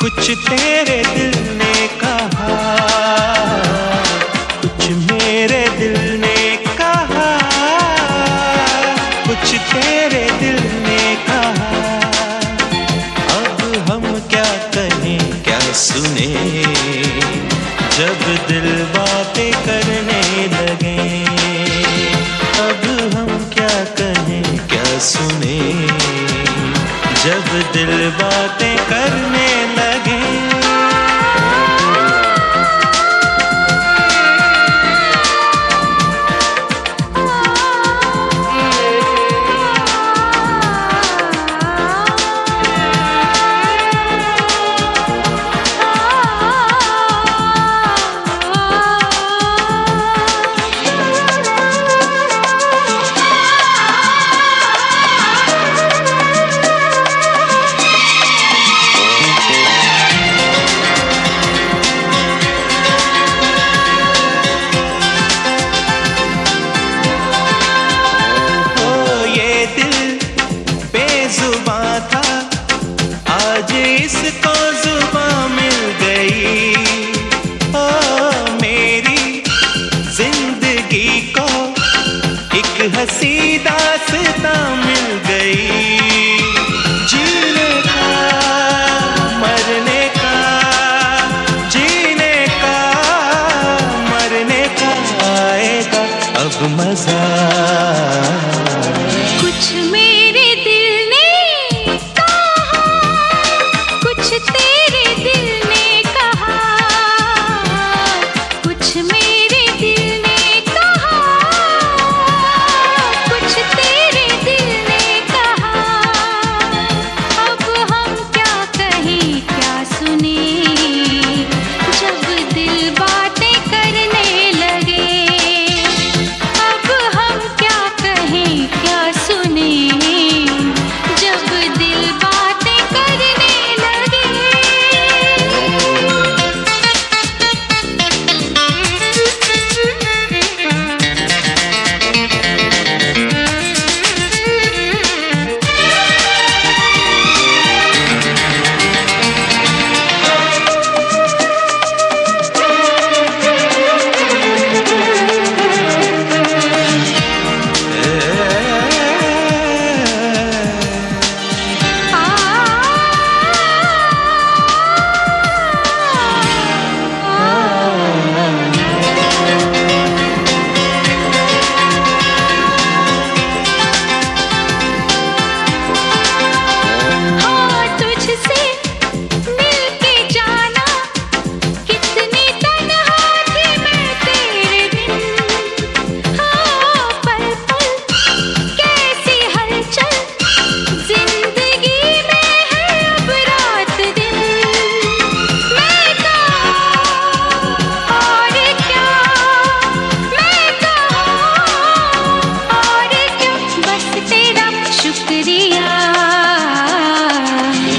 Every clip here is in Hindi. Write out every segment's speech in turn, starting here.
कुछ तेरे दिल ने कहा, कुछ मेरे दिल ने कहा, कुछ तेरे दिल ने कहा। अब हम क्या कहें क्या सुने, जब दिल बातें करने लगे। अब हम क्या कहें क्या सुने, जब दिल बातें करने लगे। इसको जुबां मिल गई, ओ मेरी जिंदगी को एक हंसी दास्तां मिल गई। जीने का मरने का, जीने का मरने का आएगा अब मजा। कुछ मेरे दिल ने कहा, कुछ तेरे दिल ने कहा, कुछ मेरे दिल ने कहा, कुछ तेरे दिल ने कहा। अब हम क्या कहें क्या सुने, जब दिल बातें करने लगे। अब हम क्या कहें क्या सुने, जब दिल बातें करने लगे।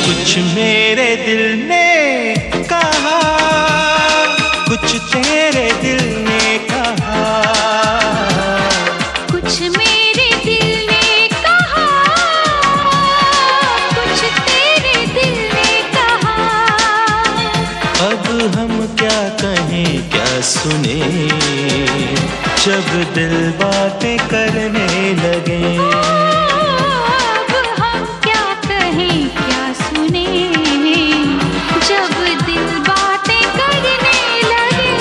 कुछ मेरे दिल ने कहा, कुछ तेरे दिल ने कहा, कुछ मेरे दिल ने कहा, कुछ तेरे दिल ने कहा। अब हम क्या कहें क्या सुने, जब दिल बातें करने लगे। अब हम क्या कहें क्या सुने, जब दिल बातें करने लगे।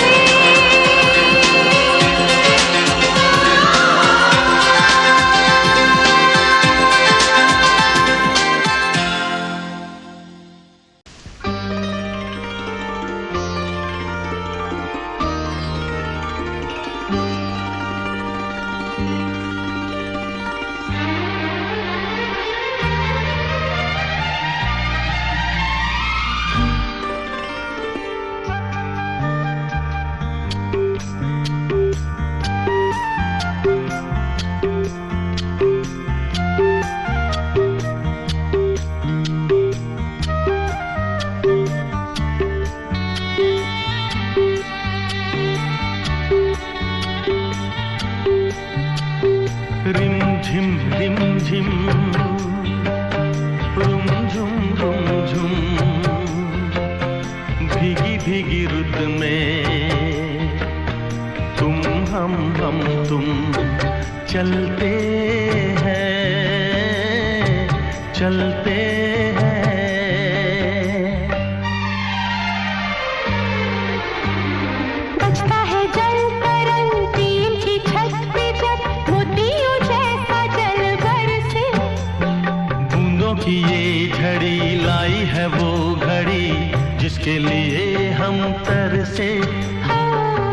रुत में तुम हम तुम चलते हैं चलते हैं। बजता है जल तरंग टीम की छत पे जब मोतियों जैसा जल बरसे। बूंदों की ये झड़ी लाई है वो घड़ी जिसके लिए हम तरसे।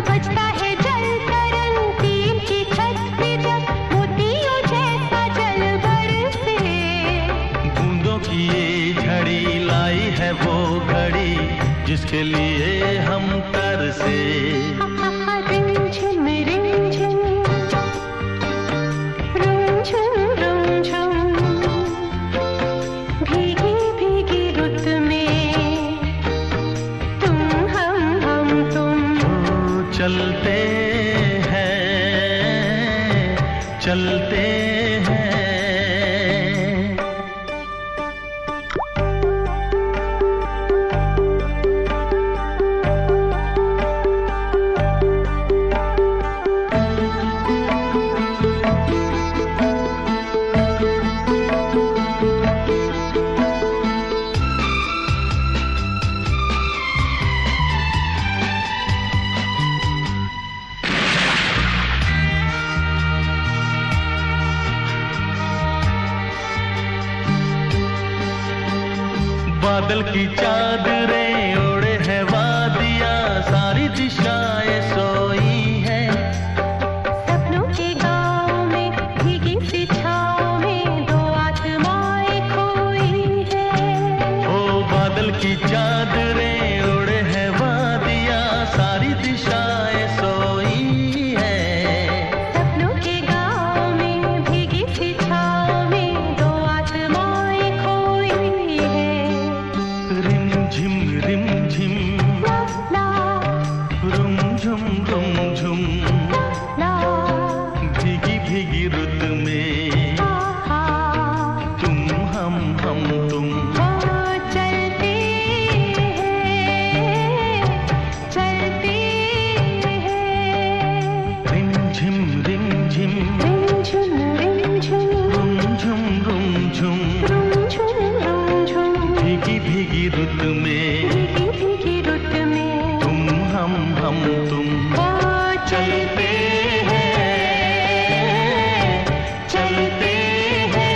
बजता है जल तरंग टीम की छत पे जब मोतियों जैसा जल बरसे। बूंदों की ये झड़ी लाई है वो घड़ी जिसके लिए हम तरसे। रिमझिम रिमझिम रुमझुम रुमझुम भीगी भीगी रुत में तुम हम तुम चलते हैं चलते हैं। बादल की चादरें ओढ़े है वादियाँ सारी दिशाएं सोई है। सपनों के गाँव में भीगी सी छाँव में दो आत्माएं खोई है। ओ बादल की चादरें ओढ़े है वादियाँ सारी दिशाएं सोई है। सपनों के गाँव में भीगी सी छाँव में दो आत्माएं खोई है। रिमझिम रिमझिम ला रुमझुम रुमझुम ला भीगी भीगी रुत में हा तुम हम तुम चलते हैं चलते हैं। रिमझिम रिमझिम रिमझिम रिमझिम रुमझुम रुमझुम रुमझुम रुमझुम भीगी भीगी रुत में भीगी भीगी रुत में तुम हम तुम चलते हैं चलते हैं।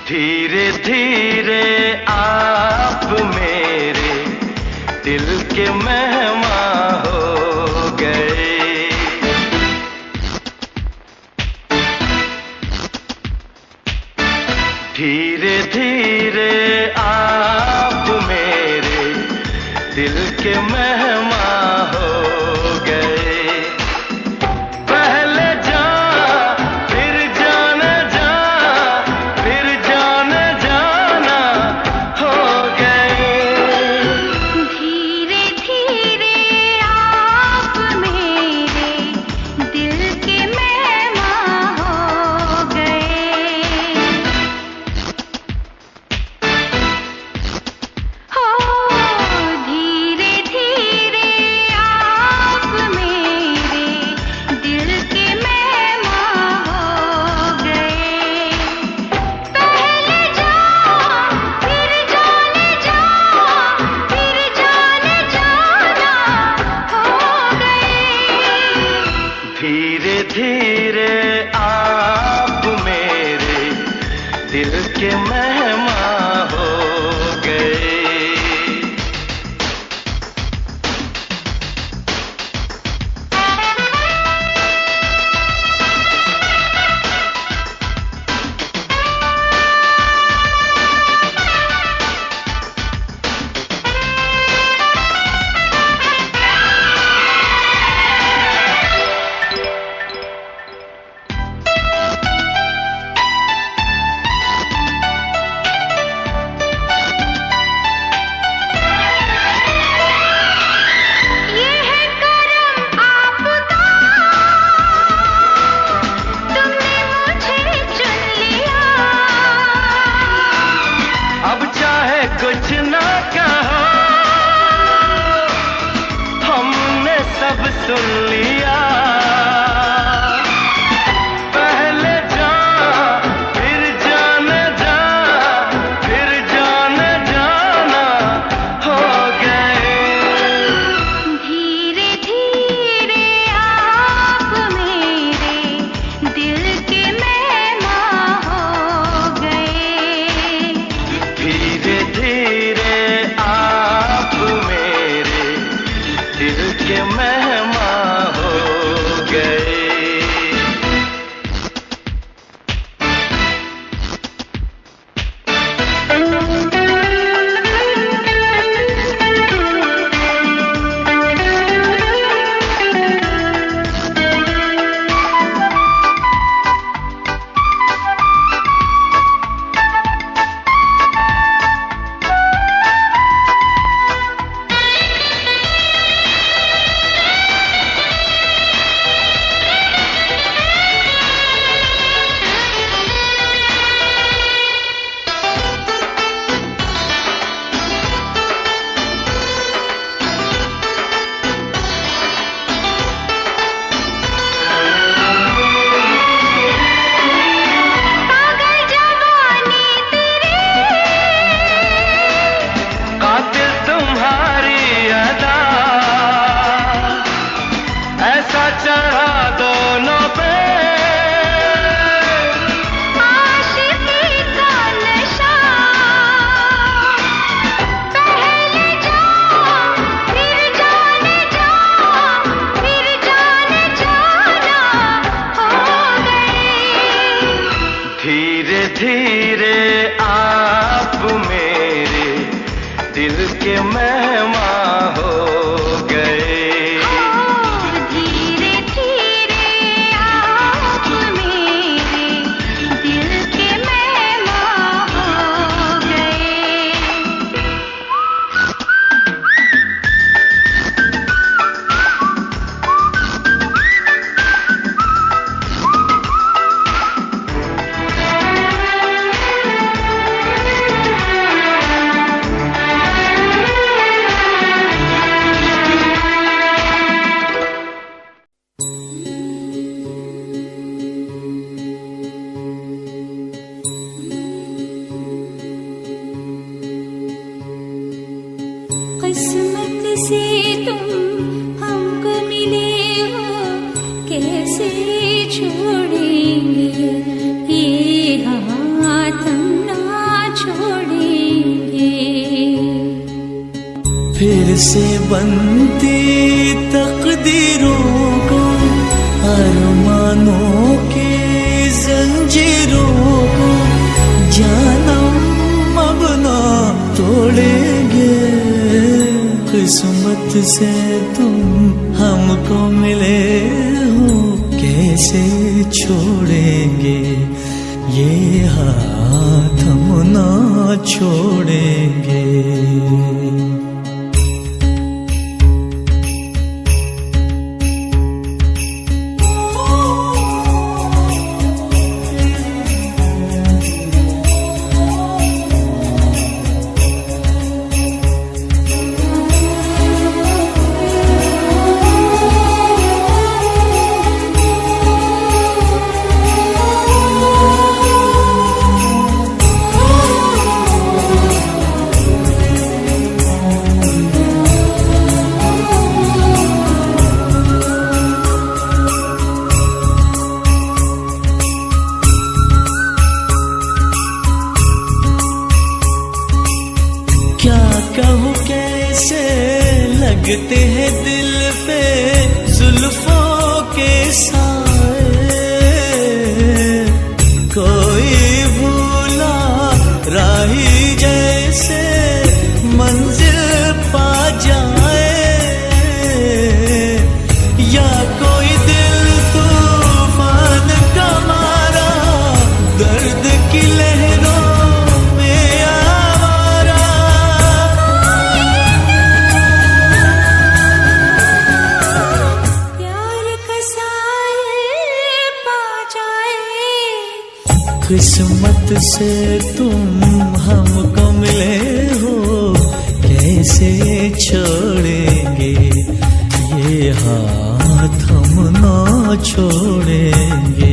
धीरे धीरे आप मेरे दिल के मेहमान हो गए। धीरे धीरे आप मेरे दिल के मेहमान हो गए। पहले जा फिर जाना जा फिर जाना जाना हो गए। धीरे धीरे आप मेरे दिल के मेहमान हो गए। हो धीरे धीरे कुछ ना कहो, हमने सब सुन लिया। पहले जा फिर जाने जा, फिर जाने जाना हो गए। धीरे धीरे आप मेरे दिल के मेहमान हो गए। धीरे धीरे आप मेरे दिल के मेहमान हो गए। धीरे आप मेरे दिल के मेहमान हो गए। धीरे धीरे आप मेरे दिल के मेहमान हो गए। किस्मत से तुम हमको मिले हो, कैसे छोड़ेंगे ये हाथ हम ना छोड़ेंगे। फिर से बनती तकदीरों को, अरमानों की जंजीरों को, जानम अब ना तोड़ेंगे। किस्मत से तुम हमको मिले हो, कैसे छोड़ेंगे ये हाथ हम ना छोड़ेंगे। कहूँ कैसे लगते हैं दिल पे जुल्फों के साए, कोई भूला राही जैसे मंजिल पा जाए, या कोई दिल तूफान का मारा दर्द की लहरों किस्मत से तुम हमको मिले हो, छोड़ेंगे।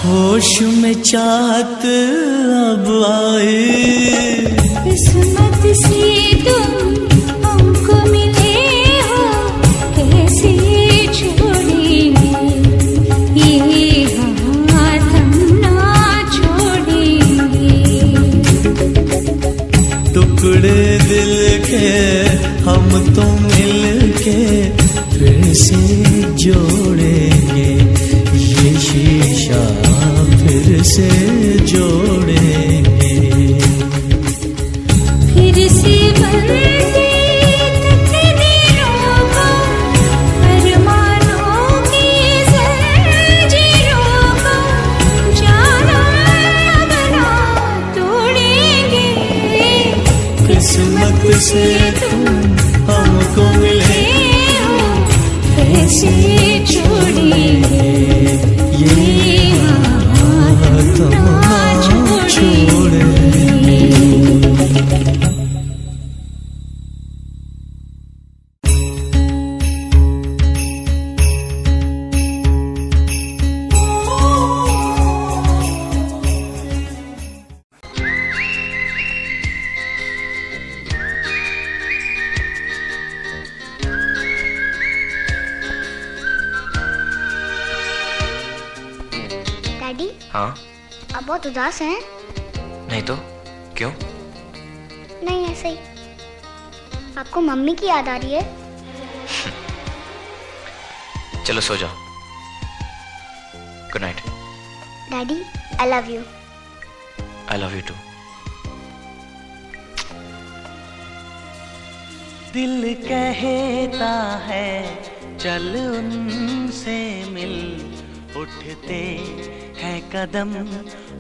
होश में चाहत अब आए, किस्मत से तुम हमको मिले हो, कैसे छोड़ेंगे ये हाथ हम ना छोड़ेंगे। टुकड़े दिल के हम तो मिल के फिर से जोड़ेंगे, ये शीशा फिर से जोड़ेंगे। फिर से बनते तकदीरों को, अरमानों की ज़ंजीरों को, जानम बना तोड़ेंगे। किस्मत से तुम हमको मिले हो, कैसे छोड़ेंगे ये हाथ ना छोड़ेंगे। डैडी, हाँ? आप बहुत उदास हैं? नहीं तो क्यों? नहीं, ऐसे ही। आपको मम्मी की याद आ रही है? चलो सो जाओ। Good night. Daddy, I love you. I love you too. दिल कहता है चल उनसे मिल, उठते हैं कदम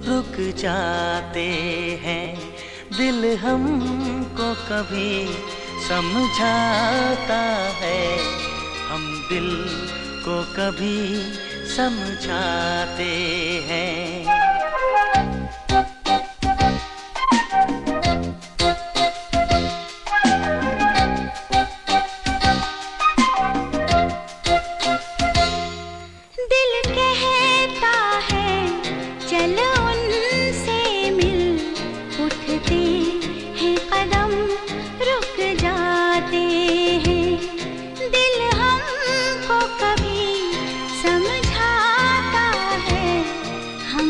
रुक जाते हैं। दिल हमको कभी समझाता है, हम दिल को कभी समझाते हैं। हम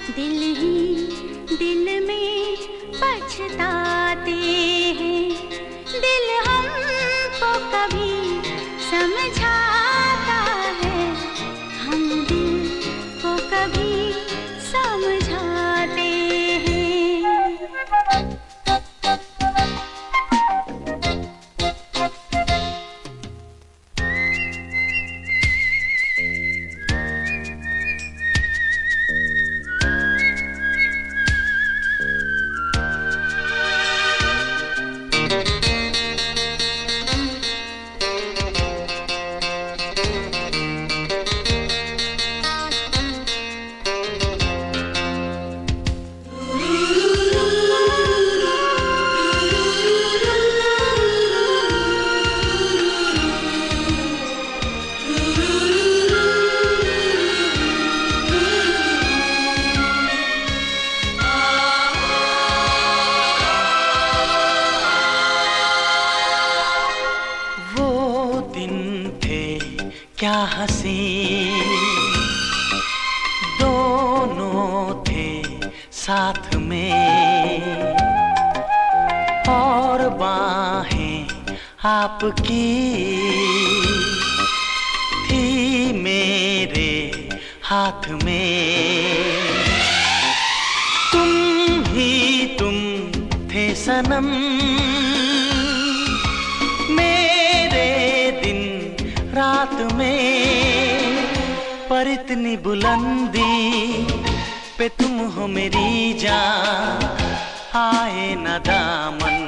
दिल ही दिल में पछताते हैं। दिल हमको कभी समझाता है, हम दिल को कभी समझाते हैं। क्या हंसी दोनों थे साथ में, और बाहें आपकी थी मेरे हाथ में। तुम ही तुम थे सनम, रात में, पर इतनी बुलंदी पे तुम हो मेरी जान। आए न दामन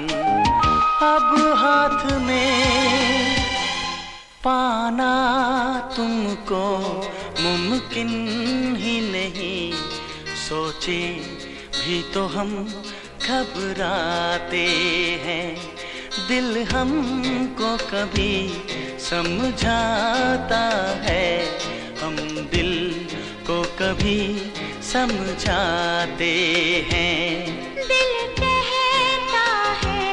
अब हाथ में, पाना तुमको मुमकिन ही नहीं। सोचे भी तो हम घबराते हैं, दिल हमको कभी समझाता है, हम दिल को कभी समझाते हैं। दिल कहता है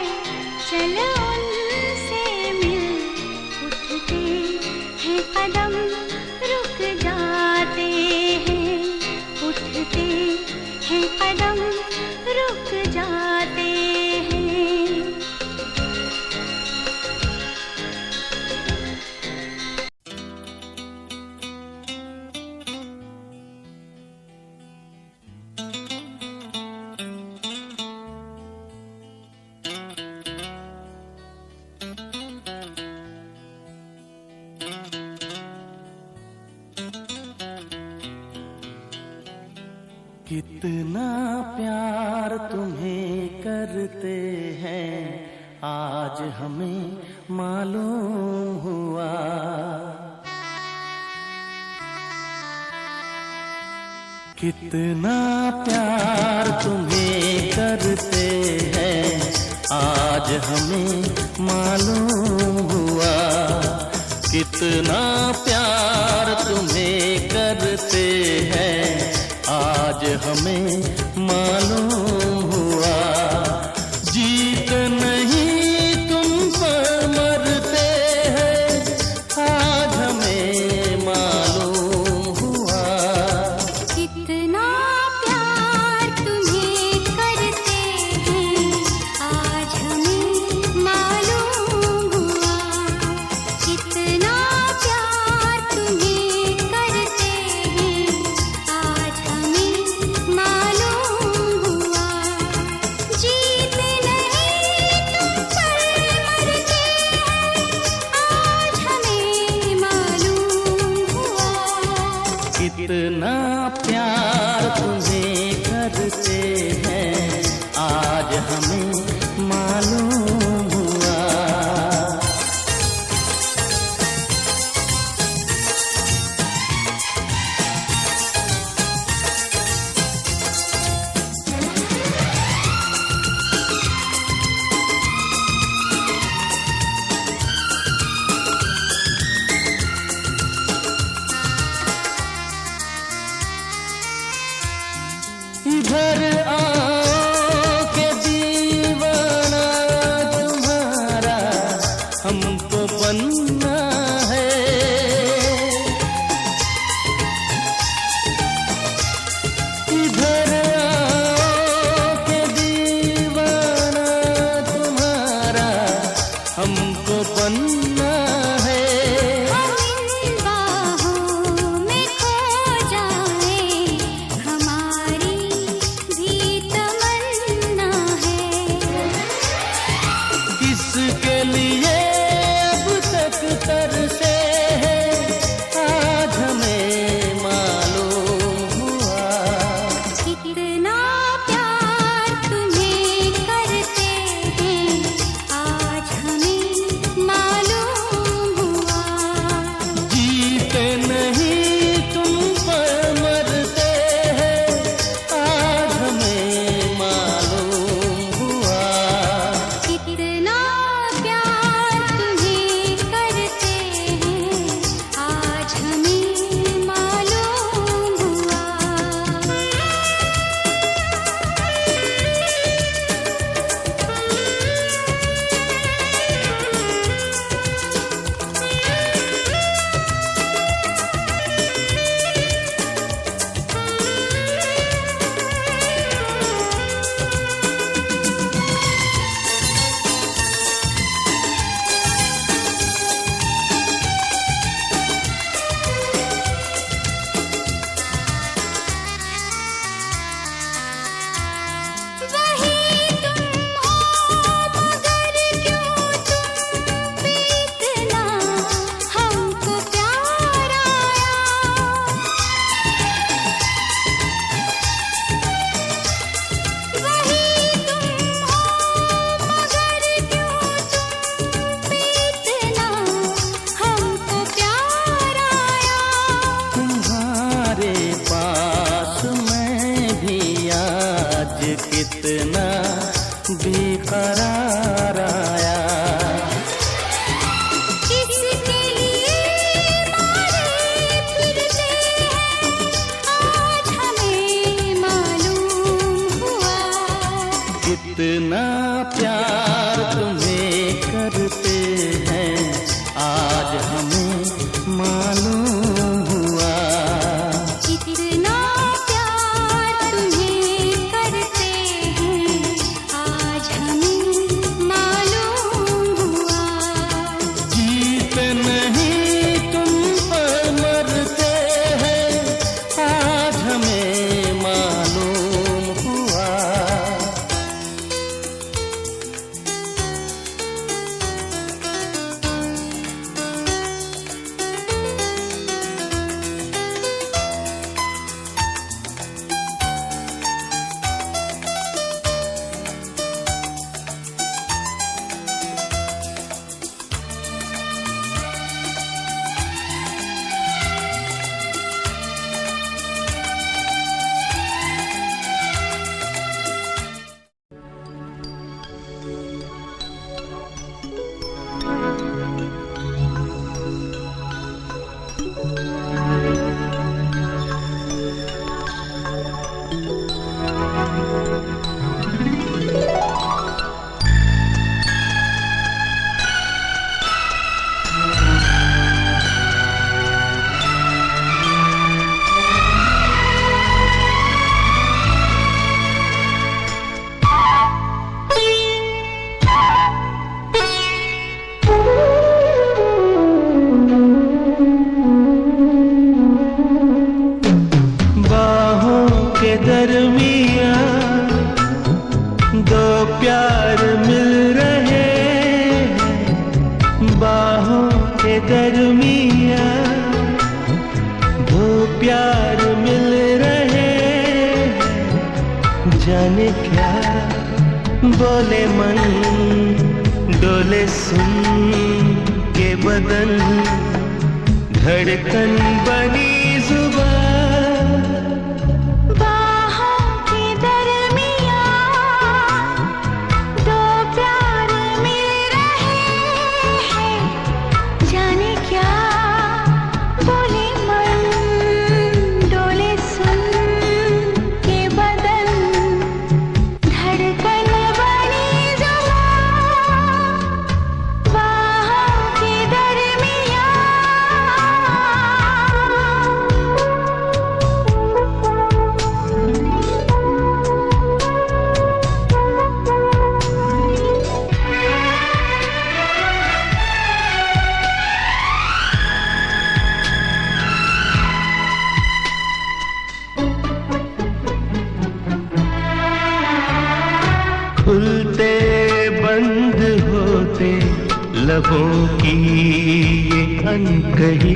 चलो उनसे मिल, उठते हैं कदम रुक जाते हैं, उठते हैं कदम रुक जाते हैं। कितना प्यार तुम्हें करते हैं आज हमें मालूम हुआ। कितना प्यार तुम्हें करते हैं आज हमें मालूम हुआ। कितना प्यार तुम्हें करते हैं आज हमें मालूम हुआ। जीत नहीं तुम पर मरते हैं आज हमें मालूम हुआ। कितना प्यार तुम्हें करते हैं आज हमें मालूम हुआ। कितना प्यार तुम्हें करते हैं आज हमें मालूम हुआ। जीत नहीं तुम पर मरते हैं आज हमें मालूम हुआ। कितना प्यार तुम्हें करते हैं आज हमें मालूम हुआ। इधर आओ के दीवाना तुम्हारा हमको बनना है। इधर अख्तर से है आज हमें मालूम हुआ। कितना प्यार तुम्हें करते हैं आज हमें मालूम हुआ। जीते नहीं तुम पर मरते हैं आज हमें मालूम हुआ। कितना प्यार तुम्हें करते हैं आज हमें मालूम हुआ। वही तुम हो मगर क्यों तुम पे इतना हमको प्यार आया। वही तुम हो मगर क्यों तुम पे इतना हमको प्यार आया। तुम्हारे पास मैं भी आज कितना बेकरार आया। किसके लिए मारे फिरते हैं आज हमें मालूम हुआ। कितना प्यार तुम्हें करते हैं आज हमें मालूम हुआ। कितना प्यार तुम्हें करते हैं आज हमें मालूम हुआ। जीते नहीं तुम पर मरते हैं आज हमें मालूम हुआ। जाने क्या बोले मन, डोले सुन के बदन, धड़कन बनी जुबान। बाहों के दरमियां दो प्यार मिल रहे हैं, जाने क्या बोले मन, डोले सुन के बदन, धड़कन बनी जुबान। बाहों के दरमियां खुलते बंद होते लबों की अनकही।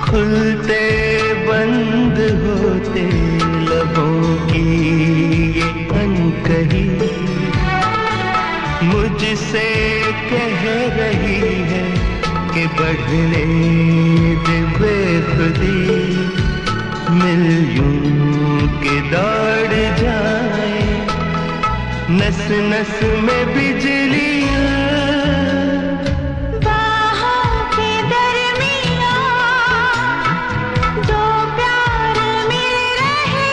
खुलते बंद होते लबों की ये अनकही मुझसे कह रही है कि बढ़ने दे बेखुदी, मिल यूं के दौड़ जाए नस नस में बिजलियां। बाहों के दरमियां दो प्यार मिल रहे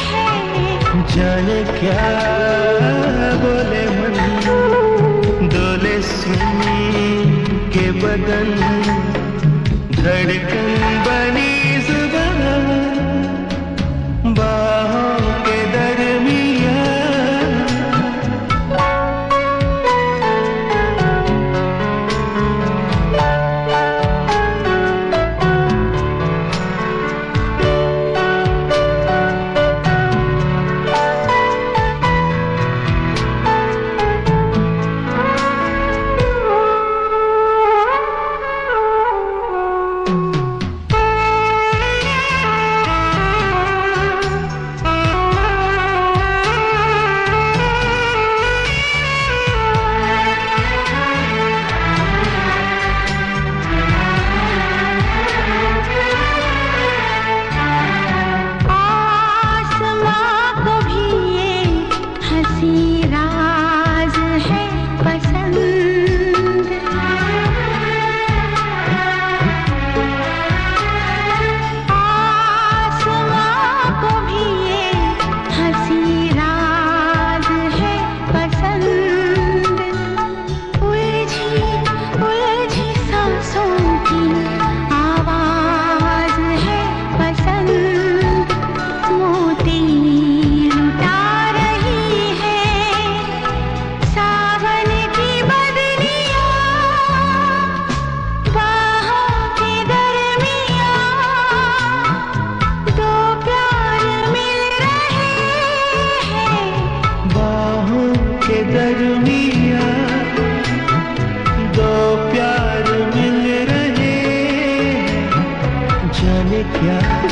हैं। जाने क्या बोले मन, डोले सुन के बदन, धड़कन बनी जुबान। बाहों के दरमियां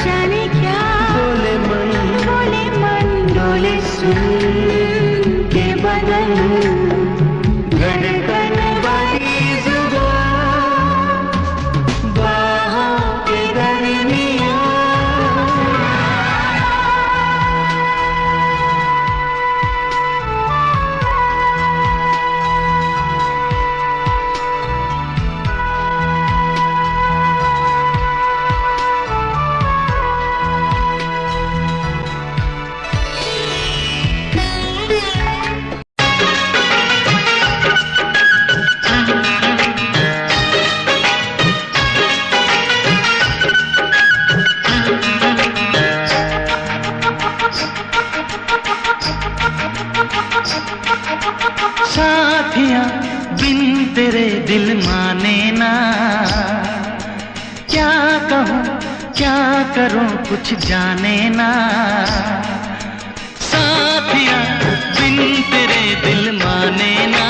जाने क्या बोले मन, डोले सुन के बदन, धड़कन बनी जुबान। बाहों के दरमियां साथियां बिन तेरे दिल माने ना, क्या कहूँ क्या करूँ कुछ जाने ना। साथियां बिन तेरे दिल माने ना,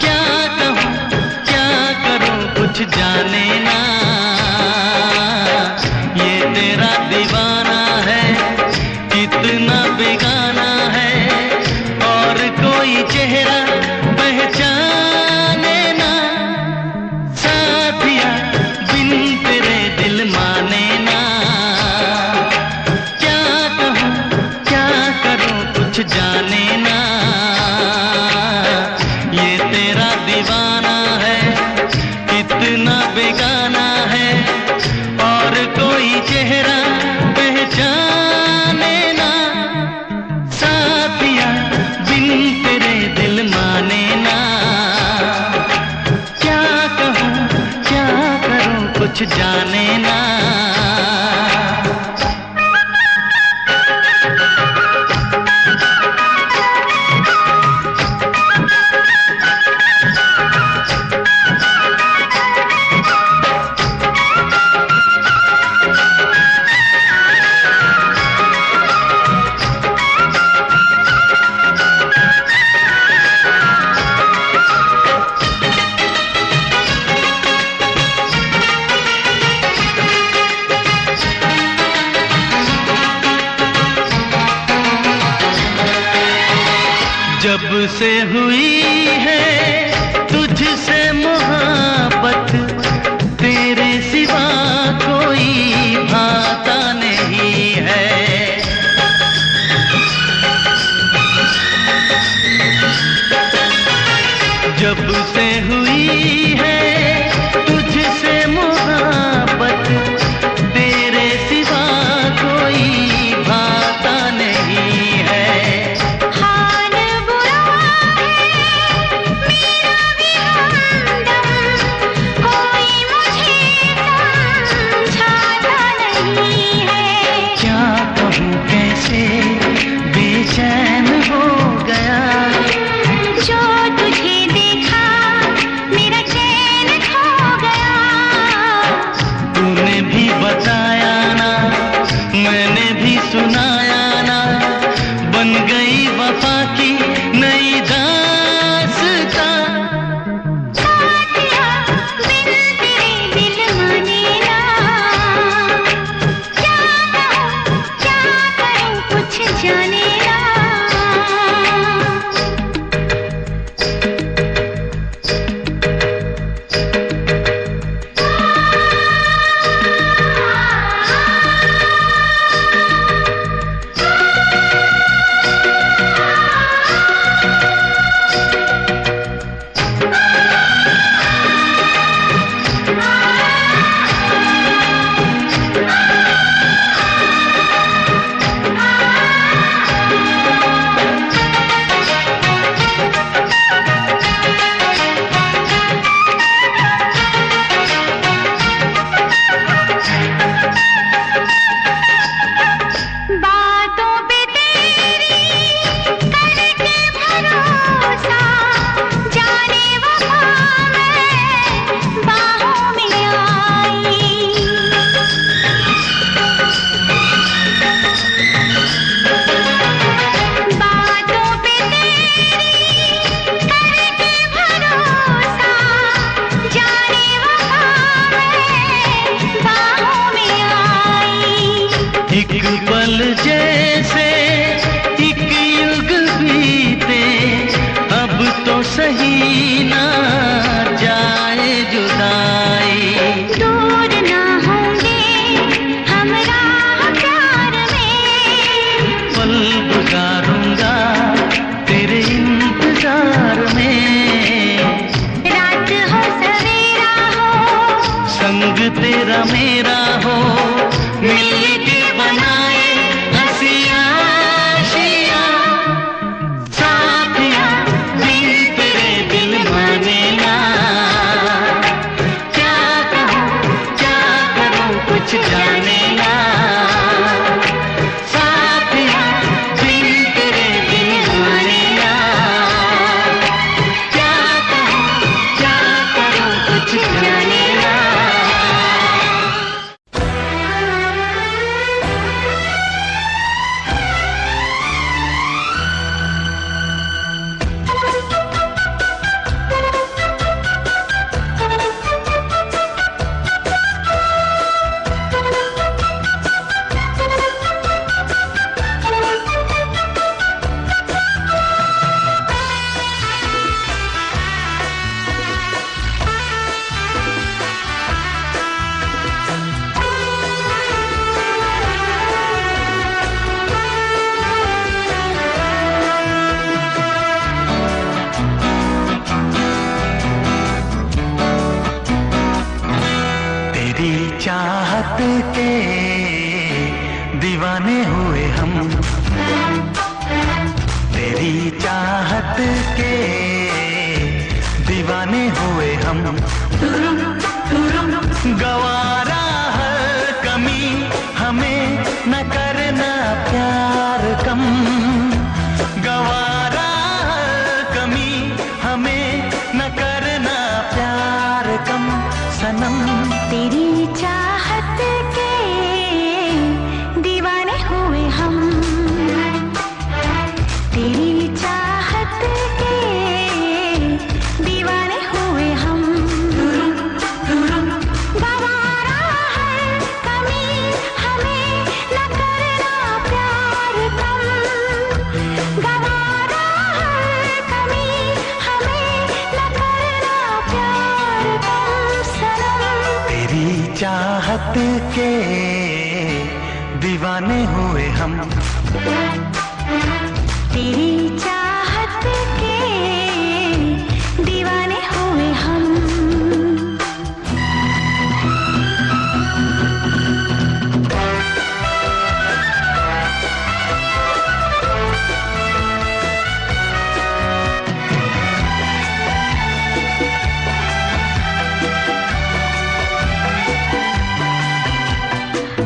क्या कहूँ क्या करूँ कुछ जाने ना। ये तेरा दीवाना है कितना बेगाना है, कोई चेहरा पहचाने ना। साथिया बिन तेरे दिल माने ना, क्या कहूँ क्या करूँ कुछ जाने ना। ये तेरा दीवाना है कितना बेगाना है, और कोई चेहरा पहचाने ना। साथिया बिन तेरे दिल माने ना, क्या कहूँ क्या करूँ कुछ जाने ना। जब से हुई है तुझसे मोहब्बत, तेरे सिवा कोई भाता नहीं है। जब से हुई है तुझसे मोहब्बत, तेरे सिवा कोई भाता नहीं है। हाल बुरा है मेरा भी हमदम, कोई मुझे समझाता नहीं है। क्या कहूँ कैसे बेचैन हो गया, जो तुझे देखा मेरा चैन खो गया। तूने भी बताया ना, मैंने भी सुनाया ना, बन गई वफा की नई दास्तां। साथिया बिन तेरे दिल माने ना, क्या करूं कुछ जाने ना। बातों पे तेरी करके भरोसा, जाने वफा मैं बाहों में आई। बातों पे तेरी करके भरोसा, जाने वफा मैं बाहों में आई। एक पल जैसे एक युग बीते, अब तो सही ना जाए जुदाई। दूर ना होंगे हम राह प्यार में, पल गुजारूंगा तेरे इंतजार में। रात हो सवेरा हो, संग तेरा मेरा हो, मिलके बनाए हंसियां आशियां। साथिया बिन तेरे दिल माने ना, क्या करूं कुछ जाने ना। साथिया बिन तेरे दिल माने ना, क्या करूं कुछ जाने ना। चाहत के दीवाने हुए हम, तेरी चाहत के दीवाने हुए हम। गवारा हर कमी हमें न करना प्यार कम, गवारा हर कमी हमें न करना प्यार कम। सनम तेरी चाहत के दीवाने हुए हम, तेरी चाहत के दीवाने हुए हम। गवारा चाहत के दीवाने हुए हम, तेरी चाहत के दीवाने हुए हम।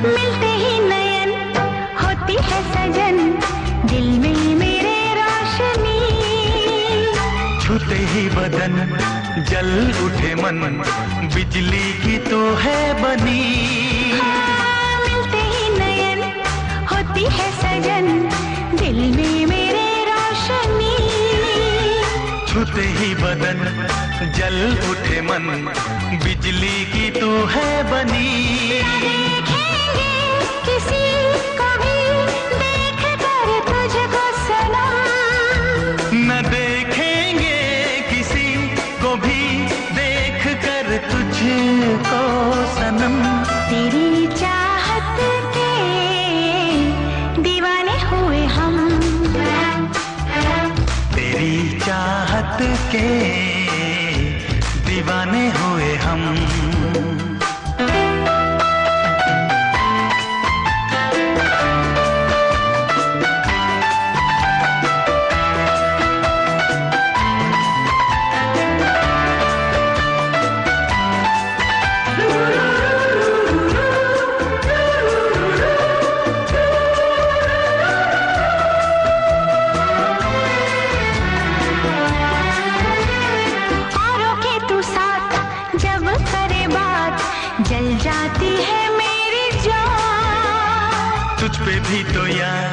मिलते ही नयन होती है सजन, दिल में मेरे रोशनी। छूते ही बदन जल उठे मन, बिजली की तो है बनी। मिलते ही नयन होती है सजन, दिल में मेरे रोशनी। छूते ही बदन जल उठे मन, बिजली की तो है बनी। देखेंगे किसी को भी देख कर तुझको सनम, न देखेंगे किसी को भी देख कर तुझको सनम। तेरी चाहत के दीवाने हुए हम, तेरी चाहत के दीवाने हुए हम। औरों के तू साथ जब करे बात, जल जाती है मेरी जान। तुझ पे भी तो यार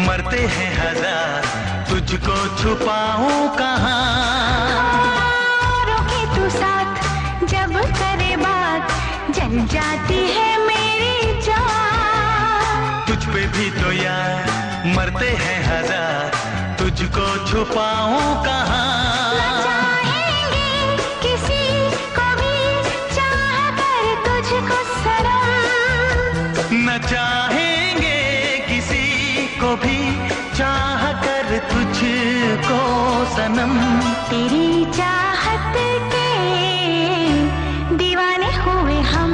मरते हैं हजार, तुझको छुपाऊं कहाँ। औरों के तू साथ जब करे बात, जल जाती है मेरी जान। तुझ पे भी तो यार मरते हैं हजार, तुझको छुपाऊं कहाँ। चाहेंगे किसी को भी चाह कर तुझको सनम, न चाहेंगे किसी को भी चाह कर तुझको सनम। तेरी चाहत के दीवाने हुए हम,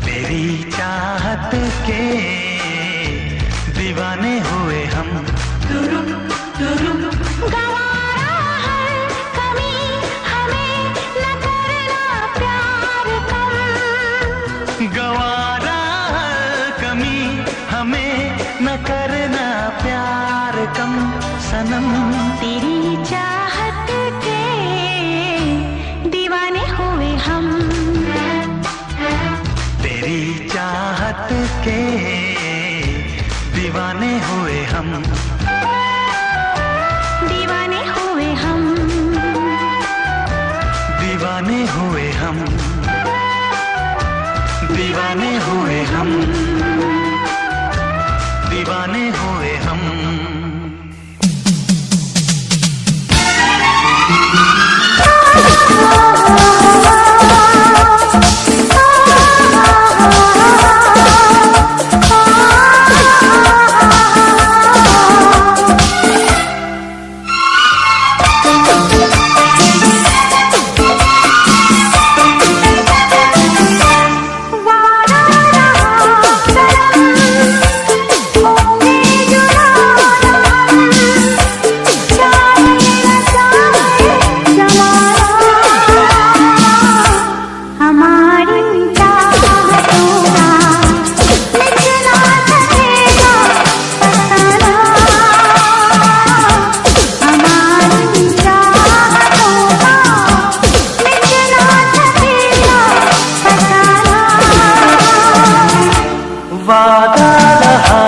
तेरी चाहत के दीवाने हुए हम। गवारा हर कमी हमें न करना प्यार कम, गवारा हर कमी हमें न करना प्यार कम सनम। तेरी चाहत के दीवाने हुए हम, तेरी चाहत के दीवाने हुए हम। दीवाने हुए हम, दीवाने हुए हम, दीवाने हुए हम, दीवाने हुए हम। वादा रहा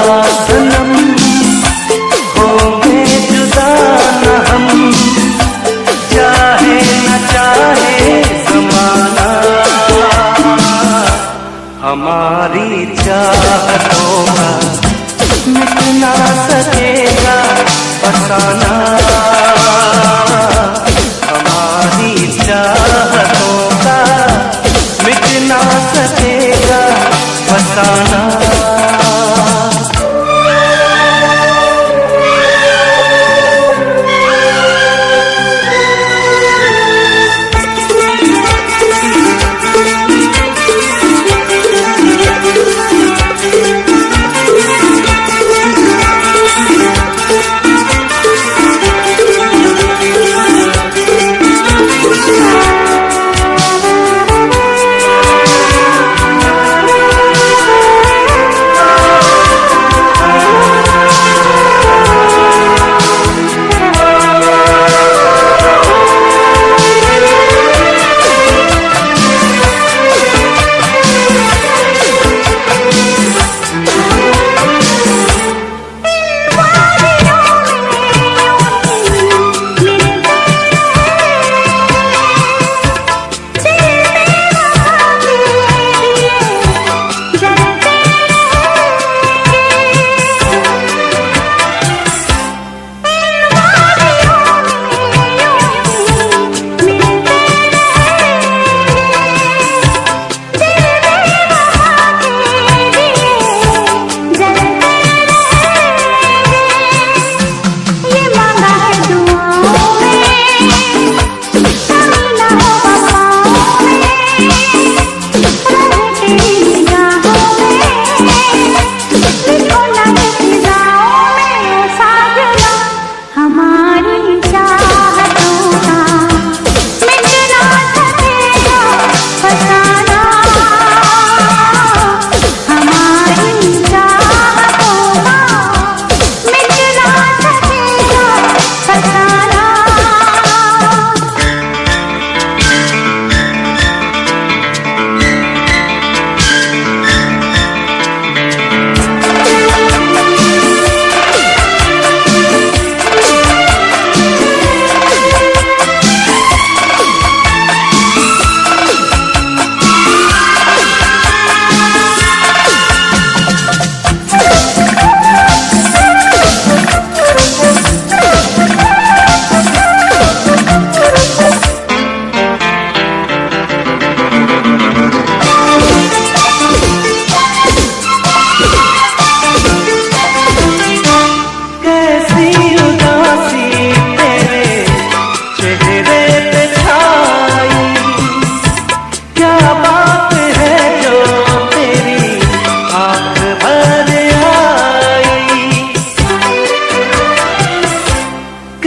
सनम, होंगे जुदा न हम, चाहे न चाहे ज़माना। हमारी चाहतों का मिट ना सकेगा फसाना। हमारी चाहतों का मिट ना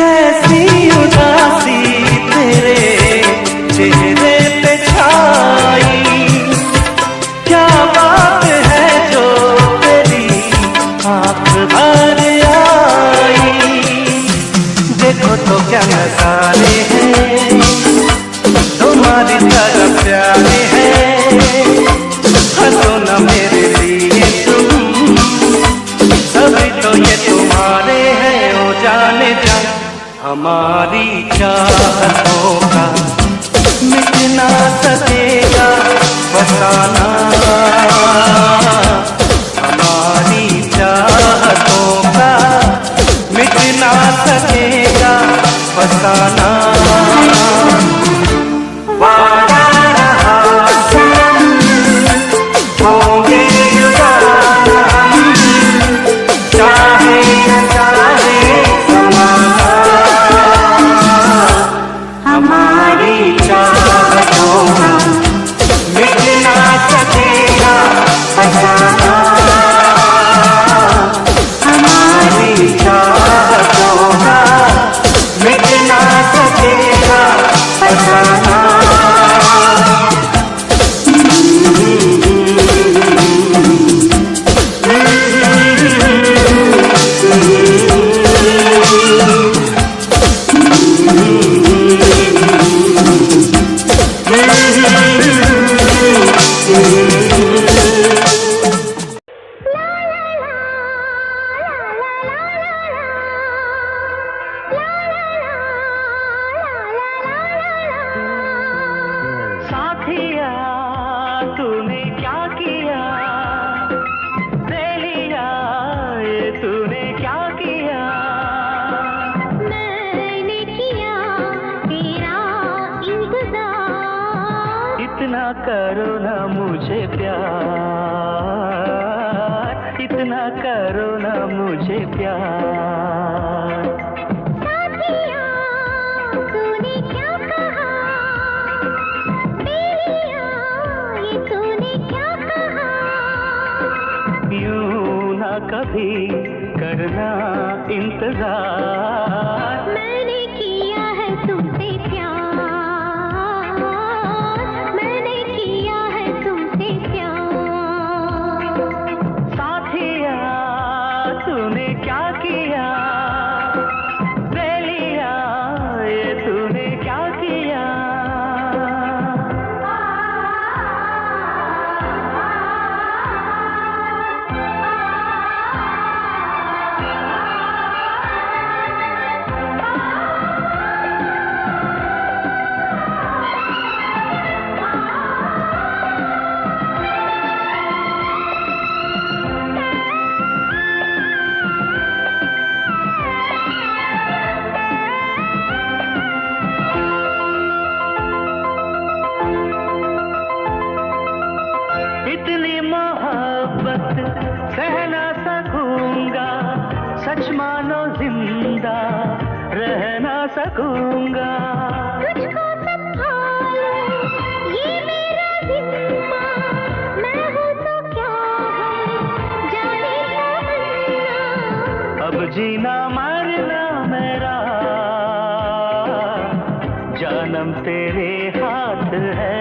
कैसी उदासी तेरे चेहरे पे छाई, क्या बात है जो तेरी आँख भर आई। देखो तो क्या नजारे हैं, तुम्हारी तरफ प्यारे हैं। हंसो ना मेरे लिए तुम, सभी तो ये तुम्हारे हैं। ओ जाने जा हमारी चाहतों का मिट ना सकेगा फसाना। हमारी चाहतों का मिट ना सकेगा फसाना। वादा रहा सनम, होंगे जुदा हम, चाहे न चाहे ज़माना। हमारी चाहतों का मिट ना सकेगा फसाना। हमारी चाहतों का मिट ना सकेगा फसाना। साथिया तूने क्या किया, तेलिया ये तूने क्या किया। मैंने किया तेरा इंतजार, इतना करो ना मुझे प्यार, इतना करो ना मुझे प्यार। साथिया तूने क्या कहा, तेलिया ये तूने क्या कहा। यूं ना कभी करना इंतजार, मैंने किया है तुमसे प्यार, मैंने किया है तुमसे प्यार। साथिया तूने क्या किया, तेलिया ये तूने क्या किया। इतनी मोहब्बत सह ना सकूंगा, सच मानो जिंदा रह ना सकूंगा। तुझको संभालो ये मेरा जिम्मा, मैं हूँ तो क्या है जाने तमन्ना। अब जीना मरना मेरा जानम तेरे हाथ है।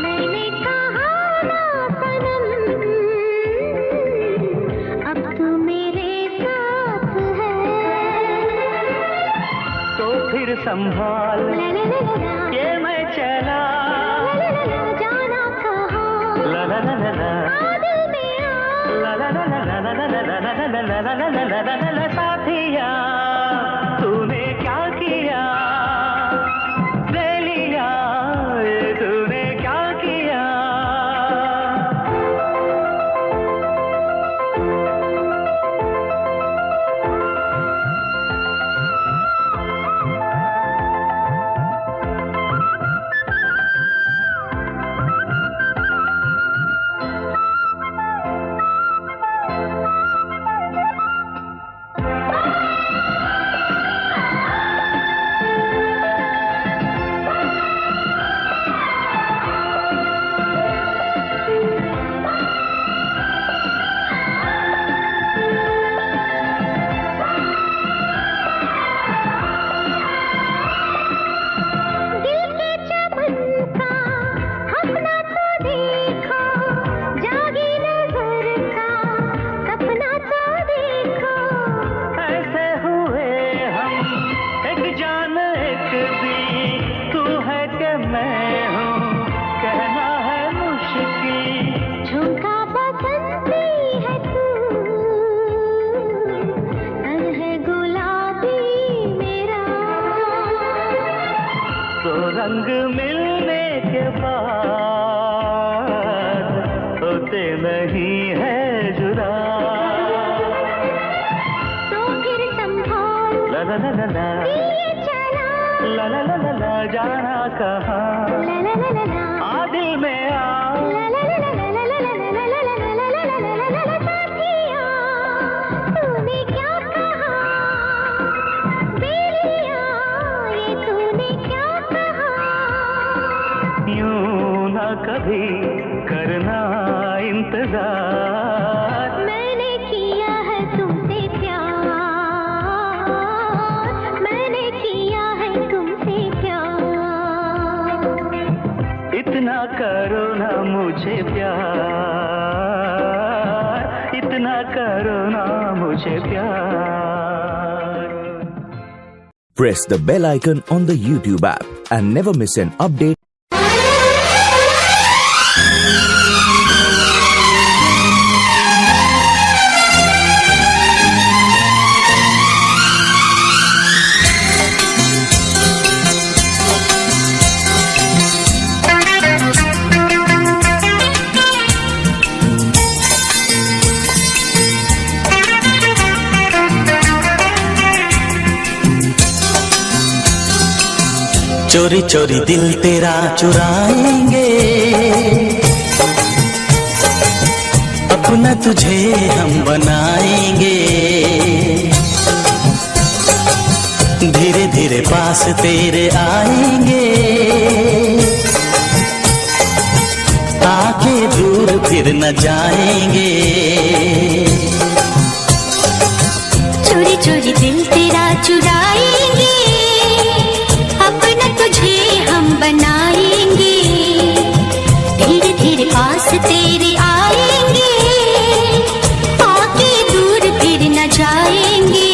मैंने कहा ना सनम, अब तू मेरे साथ है। तो फिर संभाल ला ला ला ला ला, ये मैं चला। ला ला ला जाना कहाँ, ला ला ला ला ला आ दिल में आ। ला ला ला ला ला ला ला ला ला ला ला ला ला ला ला। साथिया तूने क्या किया, तेलिया ये तूने क्या किया। रंग मिलने के बाद होते नहीं है जुदा। तो फिर संभाल ला ला ला ला ला ये चला ला ला ला ला ला जाना कहाँ ला ला ला ला ला आ दिल में आ ला ला ला ला ला ला ला ला ला ला ला ला ला ला ला ला साथिया तूने क्या कहा बेलिया ये तूने क्या कहा यूं ना कभी करना इंतजार मैंने किया है तुमसे प्यार मैंने किया है तुमसे प्यार इतना करो ना मुझे प्यार इतना करो ना मुझे प्यार। Press the bell icon on the YouTube app and never miss an update. चोरी चोरी दिल तेरा चुराएंगे, अपना तुझे हम बनाएंगे, धीरे धीरे पास तेरे आएंगे, आके दूर फिर न जाएंगे। चोरी चोरी दिल तेरा चुराएंगे, अपना तुझे हम बनाएंगे, धीरे धीरे पास तेरे आएंगे, आके दूर फिर न जाएंगे।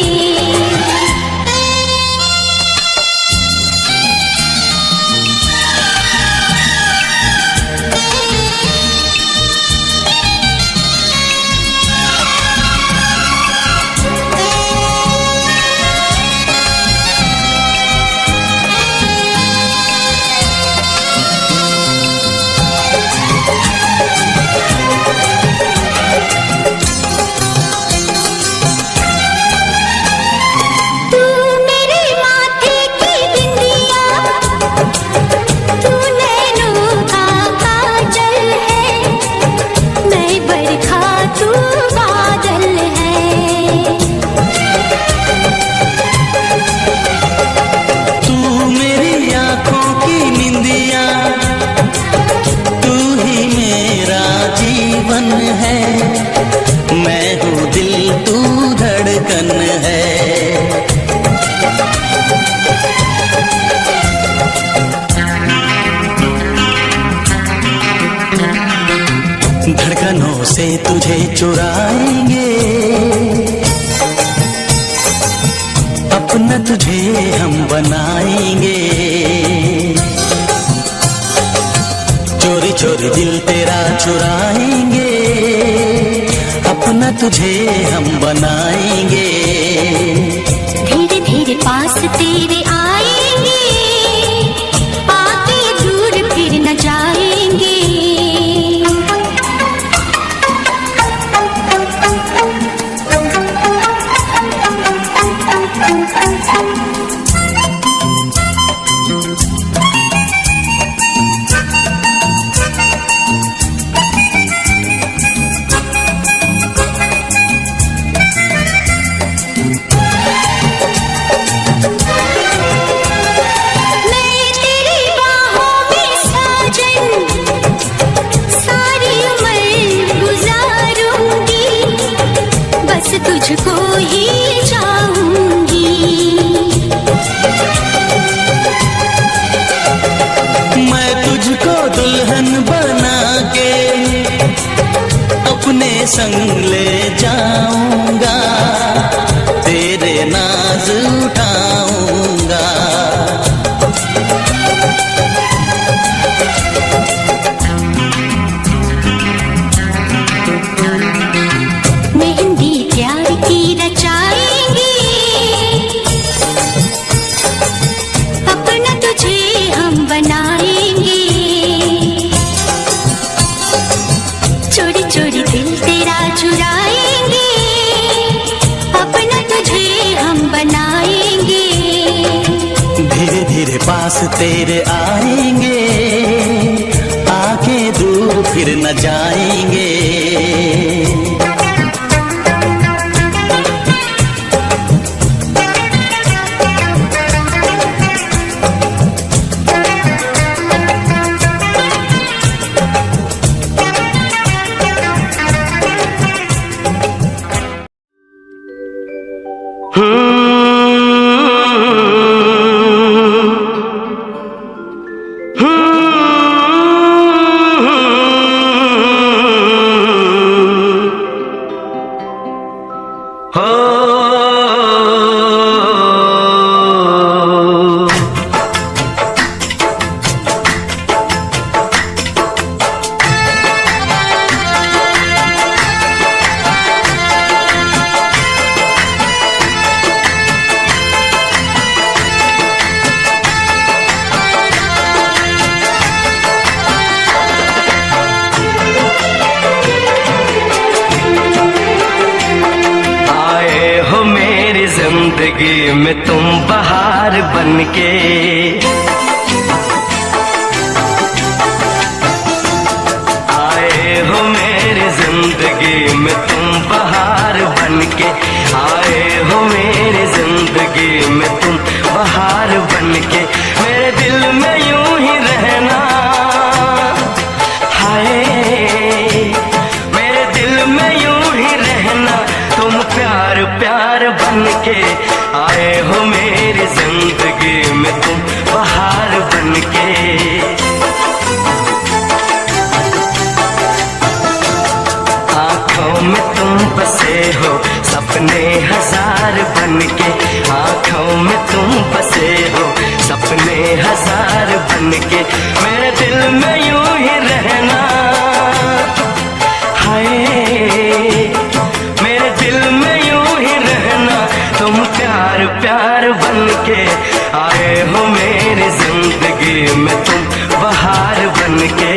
धड़कनों से तुझे चुराएंगे, अपना तुझे हम बनाएंगे, चोरी चोरी दिल तेरा चुराएंगे, अपना तुझे हम बनाएंगे, धीरे धीरे पास तेरे आएंगे, आके दूर फिर न जाएंगे। तुझको ही चाहूंगी, मैं तुझको दुल्हन बना के अपने संग ले जाऊंगा, तेरे नाज उठाऊंगा। मेहंदी प्यार की रचाएंगे, अपना तुझे हम बना पास तेरे आएंगे, आके दूर फिर न जाएंगे। जिंदगी में तुम बहार बनके, आए हो मेरी जिंदगी में तुम बहार बनके, आए हो मेरी जिंदगी में तुम बहार बनके। मेरे दिल में यूं ही रहना, हाय मेरे दिल में यूं ही रहना, तुम प्यार प्यार बनके, आए हो मेरी जिंदगी में तुम बहार बनके। आंखों में तुम बसे हो सपने हजार बनके, आंखों में तुम बसे हो सपने हजार बनके। मेरे दिल में यूं ही रहना, हाय मेरे दिल में यूं ही रहना, तुम प्यार प्यार बनके, आए हो मेरी जिंदगी में तुम बहार बनके।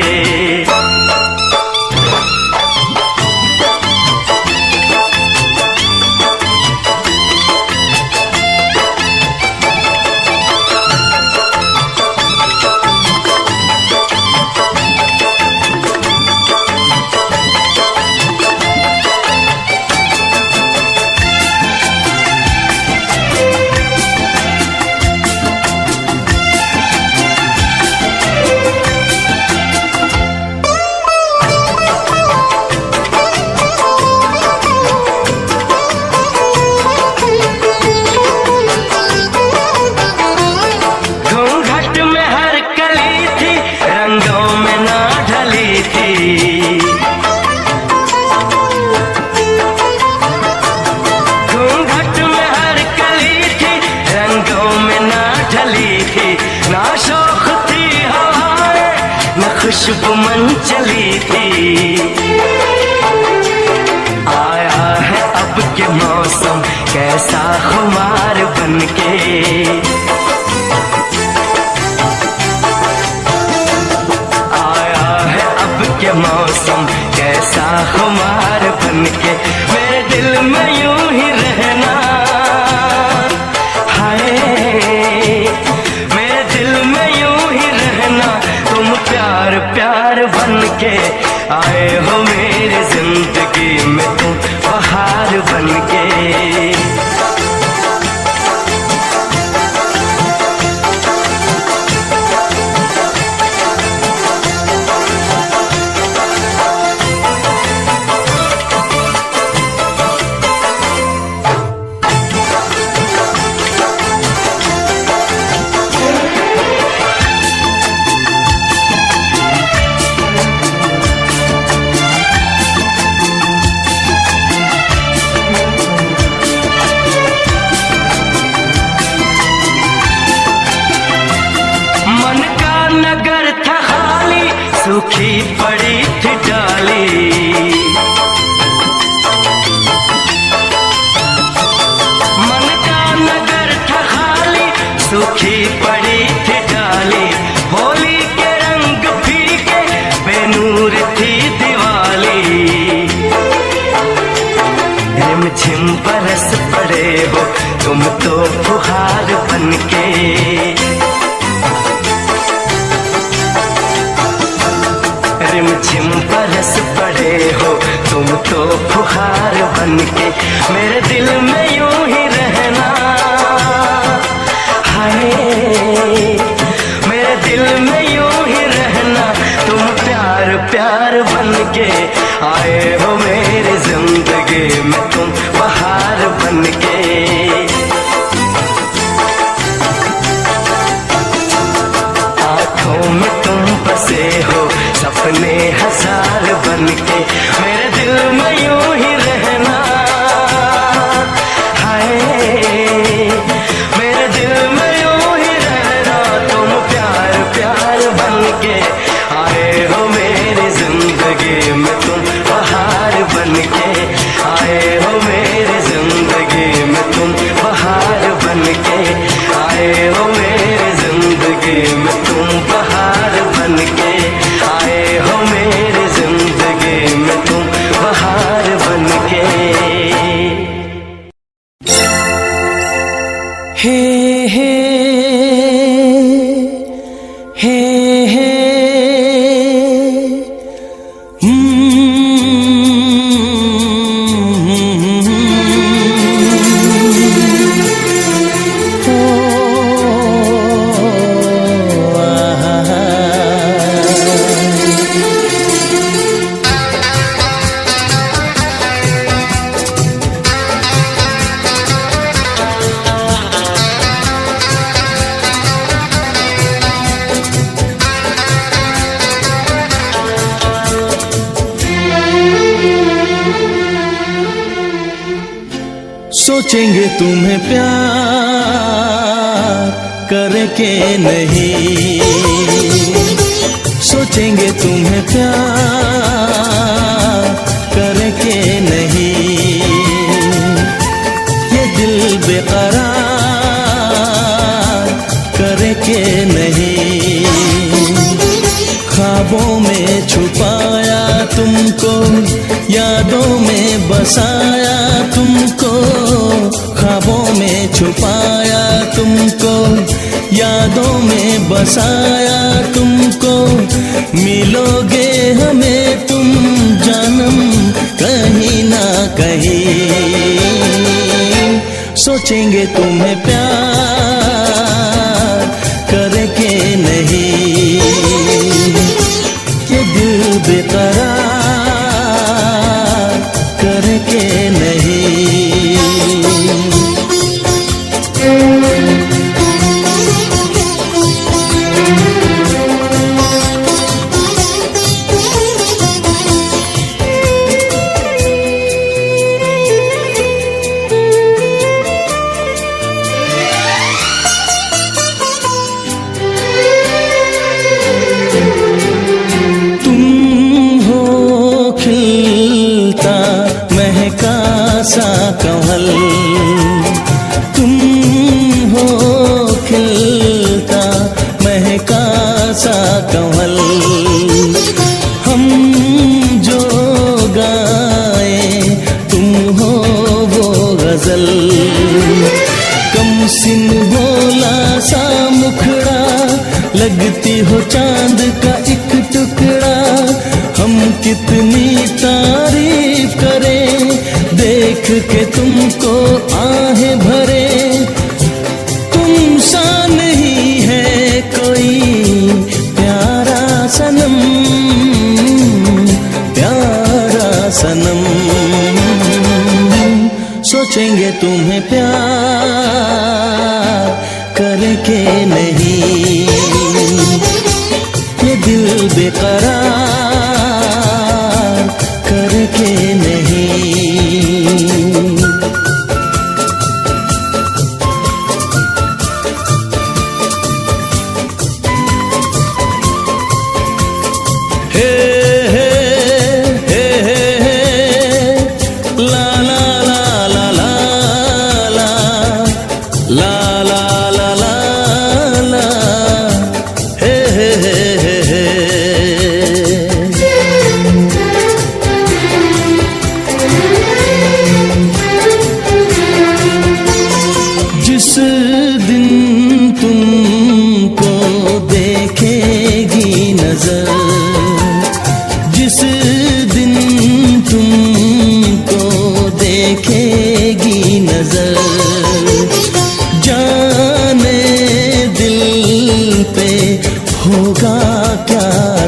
खुशबू मन चली थी, आया है अब के मौसम कैसा खुमार बनके, आया है अब के मौसम कैसा खुमार बनके। मेरे दिल में यूं ही रहना, हाय मेरे दिल में यूं ही रहना, तुम प्यार प्यार बनके, आए हो मेरी जिंदगी में तुम बहार बनके। सूखी पड़ी थी डाली, मन का नगर था खाली, सूखी पड़ी थी डाली। होली के रंग फीके बेनूर थी दिवाली, रिमझिम बरस पड़े हो तुम तो फुहार बनके, रिमझिम बरस पड़े हो तुम तो फुहार बनके, मेरे दिल में यूं ही रहना। हाय मेरे दिल में यूं ही रहना, तुम प्यार प्यार बनके आए हो मेरी जिंदगी में, तुम बहार बनके। आँखों में तुम बसे हो सपने हजार बनके, मेरे दिल में यूं ही रहना। हाय मेरे दिल में यूं ही रहना, तुम प्यार प्यार बनके आए हो मेरी जिंदगी में, तुम बहार बनके आए हो मेरी जिंदगी में, तुम बहार बनके आए हो मेरी जिंदगी में, तुम बहार बनके आए हो मेरी जिंदगी में, तुम बहार बनके। हे हे हे हे सोचेंगे तुम्हें प्यार करके नहीं, सोचेंगे तुम्हें प्यार करके नहीं, ये दिल बेकरार करके नहीं। ख्वाबों में छुपाया तुमको, यादों में बसाया तुमको, ख्वाबों में छुपाया तुमको, यादों में बसाया तुमको। मिलोगे हमें तुम जानम कहीं ना कहीं, सोचेंगे तुम्हें प्यार करके नहीं, ये दिल बेकरार करके नहीं। सा कमल तुम हो, खिलता महका सा कमल, हम जो गाए तुम हो वो गजल। कम सिन भोला सा मुखड़ा, लगती हो चांद का एक टुकड़ा। हम कितनी तारीफ करें देख के तुमको आहें भरे, तुम सा नहीं है कोई प्यारा सनम, प्यारा सनम। सोचेंगे तुम्हें प्यार करके नहीं, ये दिल बेकरार करके नहीं।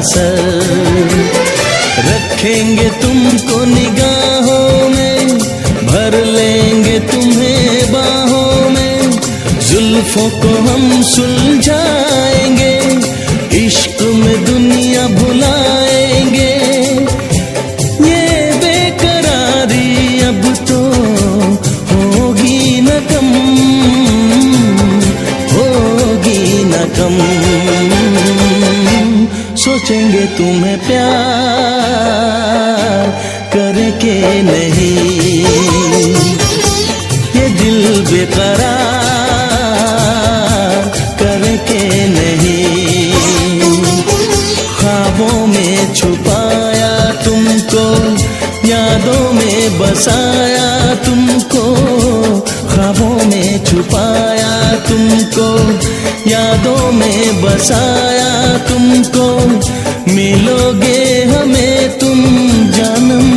असर। रखेंगे तुमको निगाहों में, भर लेंगे तुम्हें बाहों में, जुल्फों को हम सुलझाएंगे, इश्क में दुनिया भुलाएंगे। ये बेकरारी अब तो होगी न कम, होगी न कम। सोचेंगे तुम्हें प्यार करके नहीं, ये दिल बेकरार करके नहीं। ख्वाबों में छुपाया तुमको, यादों में बसाया तुमको, ख्वाबों में छुपाया तुमको, यादों में बसाया तुमको। मिलोगे हमें तुम जानम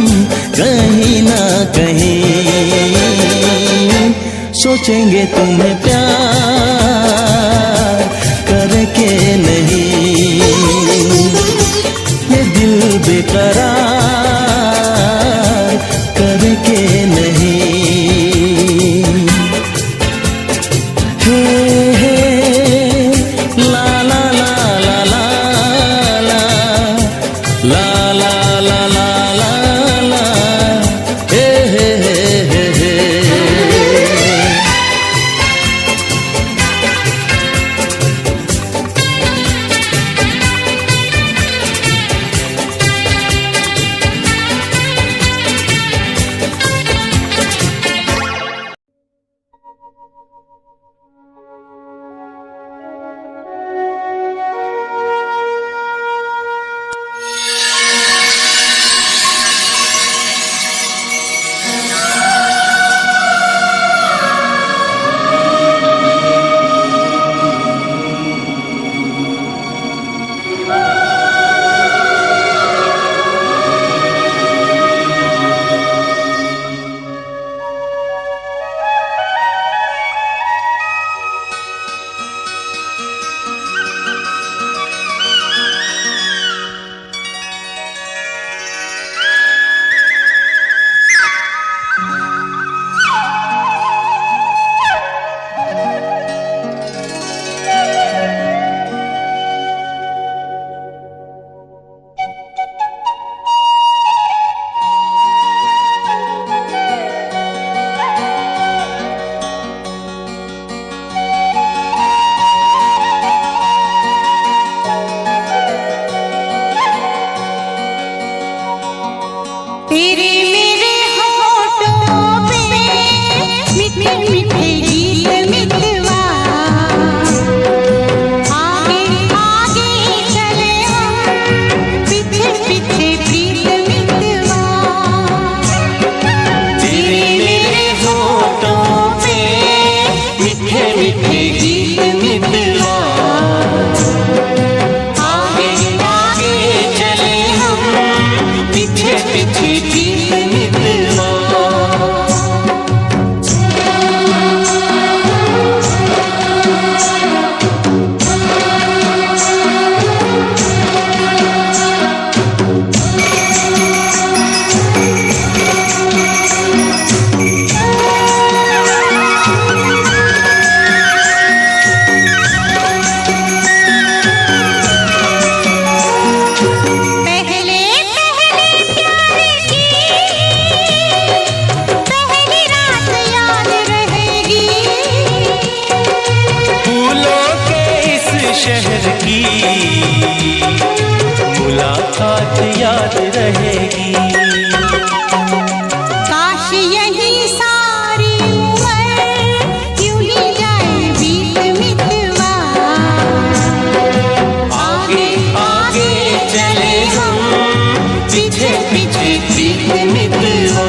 कहीं ना कहीं, सोचेंगे तुम्हें प्यार करके नहीं, ये दिल बेकरार करके नहीं। मुलाकात याद रहेगी। काश यही सारी उम्र यूं ही जाए बीत मितवा, आगे आगे चले हम पीछे पीछे बीत मितवा।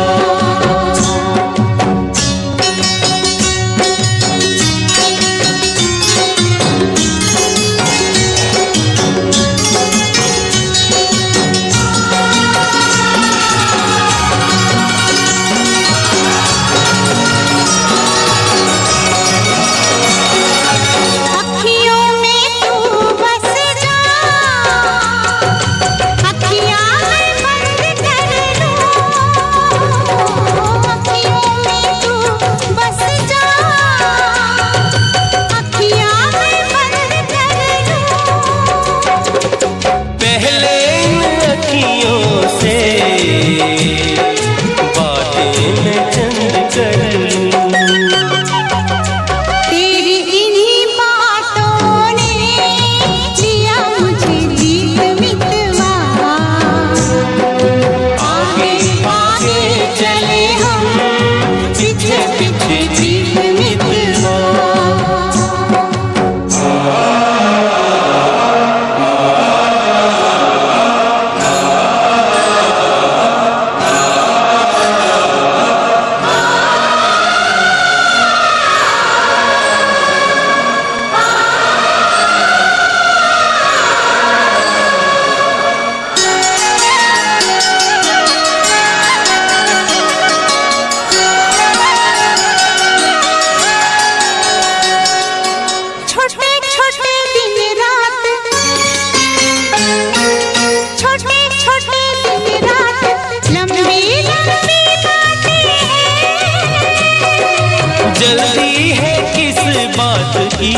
बात की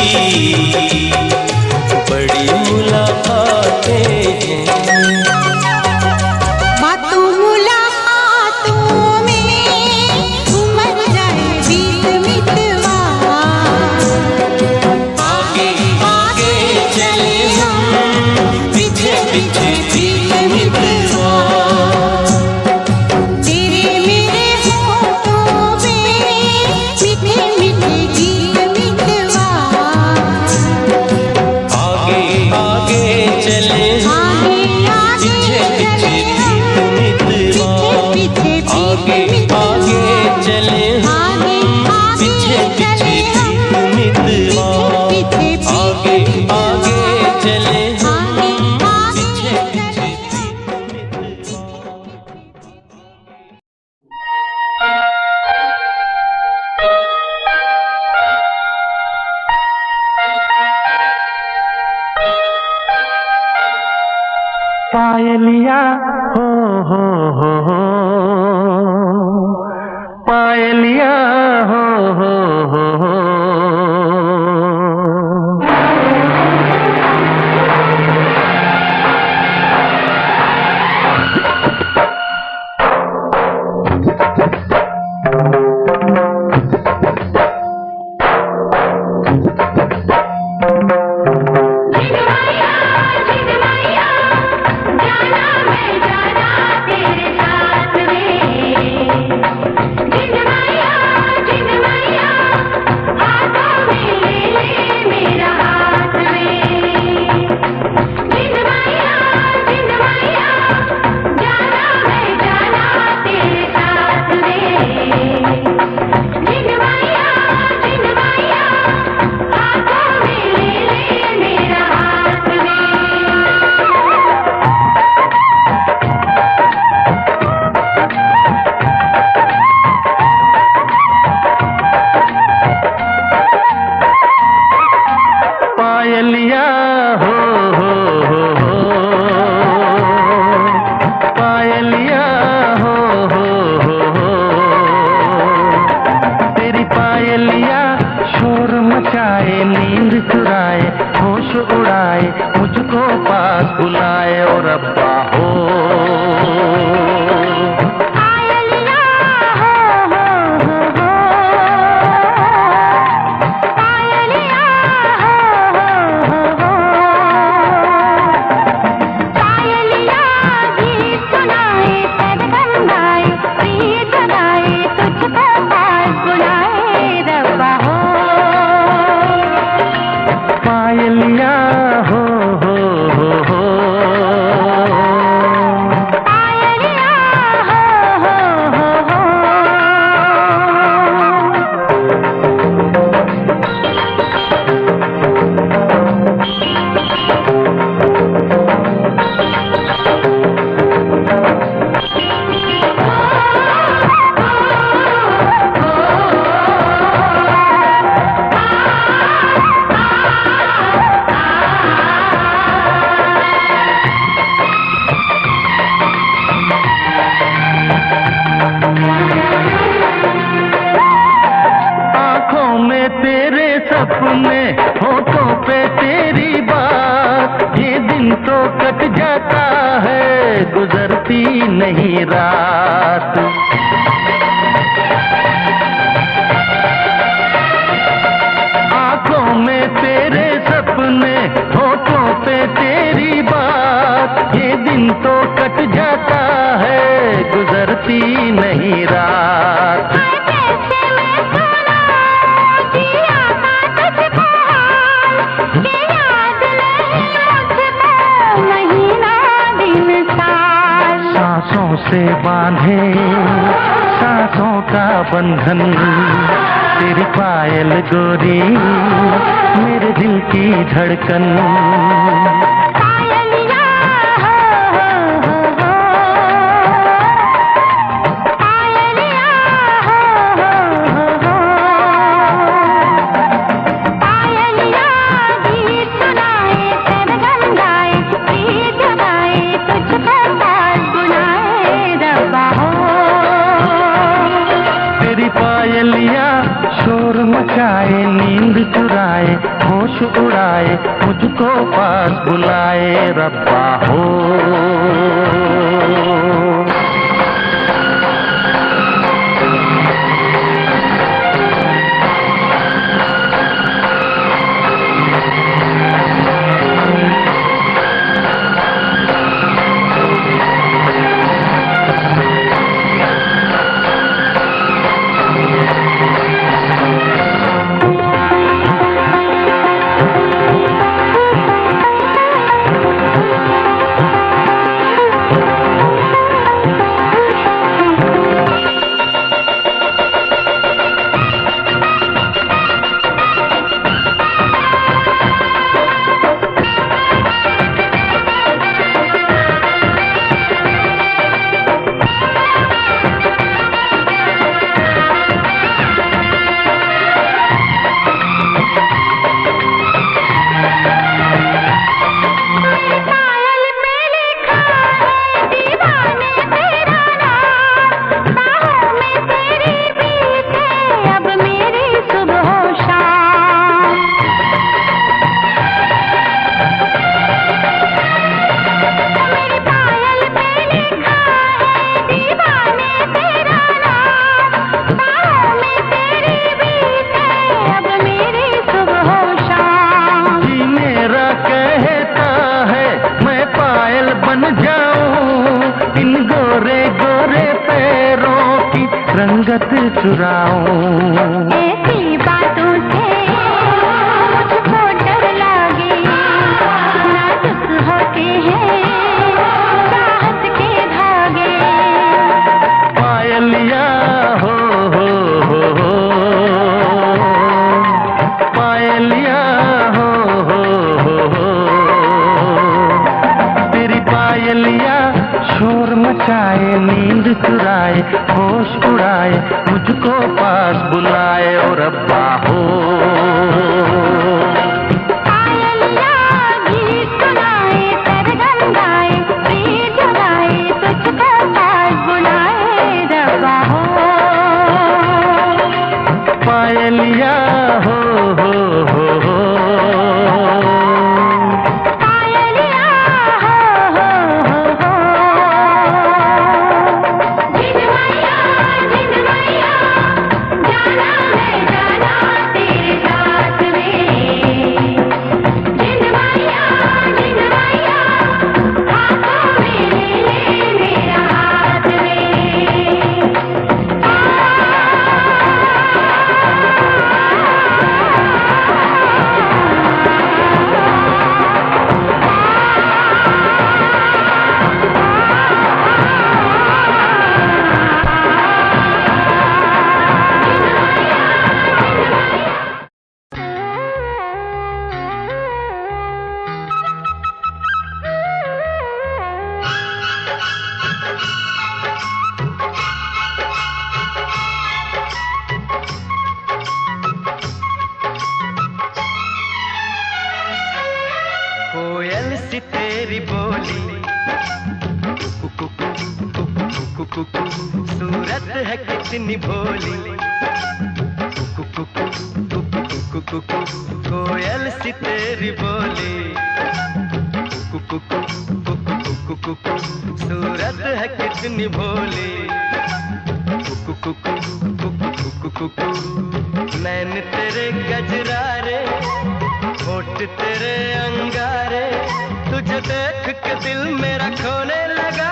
बड़ी मुलाकातें हैं। बातों मुलाकातों में उमड़ जाए बीत मितवा। आगे आगे चले हम, पीछे पीछे बीत मितवा। तेरे मेरे होठों पे मीठे मीठे गीत मितवा। आगे आगे चले हम, पीछे पीछे बीत मितवा। आगे आगे चले हम, पीछे पीछे बीत मितवा। आगे आगे चले हम, पीछे पीछे बीत मितवा। पायलिया हो पायलिया हो पायलिया हो पायलिया हो तेरी पायलिया शोर मचाए, नींद चुराए, होश उड़ाए, मुझको पास बुलाए और अब्बा हो। पायलिया हो सपने, होठों पे तेरी बात, ये दिन तो कट जाता है, गुजरती नहीं रात। आंखों में तेरे सपने, होठों पे तेरी बात, ये दिन तो कट जाता है, गुजरती नहीं रात। सांसों से बांधे सांसों का बंधन, तेरी पायल गोरी मेरे दिल की धड़कन। पायलिया शोर मचा मचाए नींद चुराए होश उड़ाए मुझको पास बुलाए रब्बा हो। रंगत चुराऊं। ऐसी बातों से मुझको डर लागे, नाजुक होते हैं साहस के धागे। पायलिया हो पायलिया हो तेरी पायलिया शोर मचाए नींद चुराए होश उड़ाए मुझको पास बुलाए और रब्बा हो। पायलिया गीत सुनाए सरगम गाए प्रीत जगाए तुझको पास बुलाए रब्बा हो। पायलिया हो कोयल सी तेरी बोली सूरत है कितनी भोली। कोयल सी तेरी बोली सूरत है कितनी भोली। नैन तेरे गजरारे होठ तेरे अंगारे तुझे देख के दिल मेरा खोने लगा।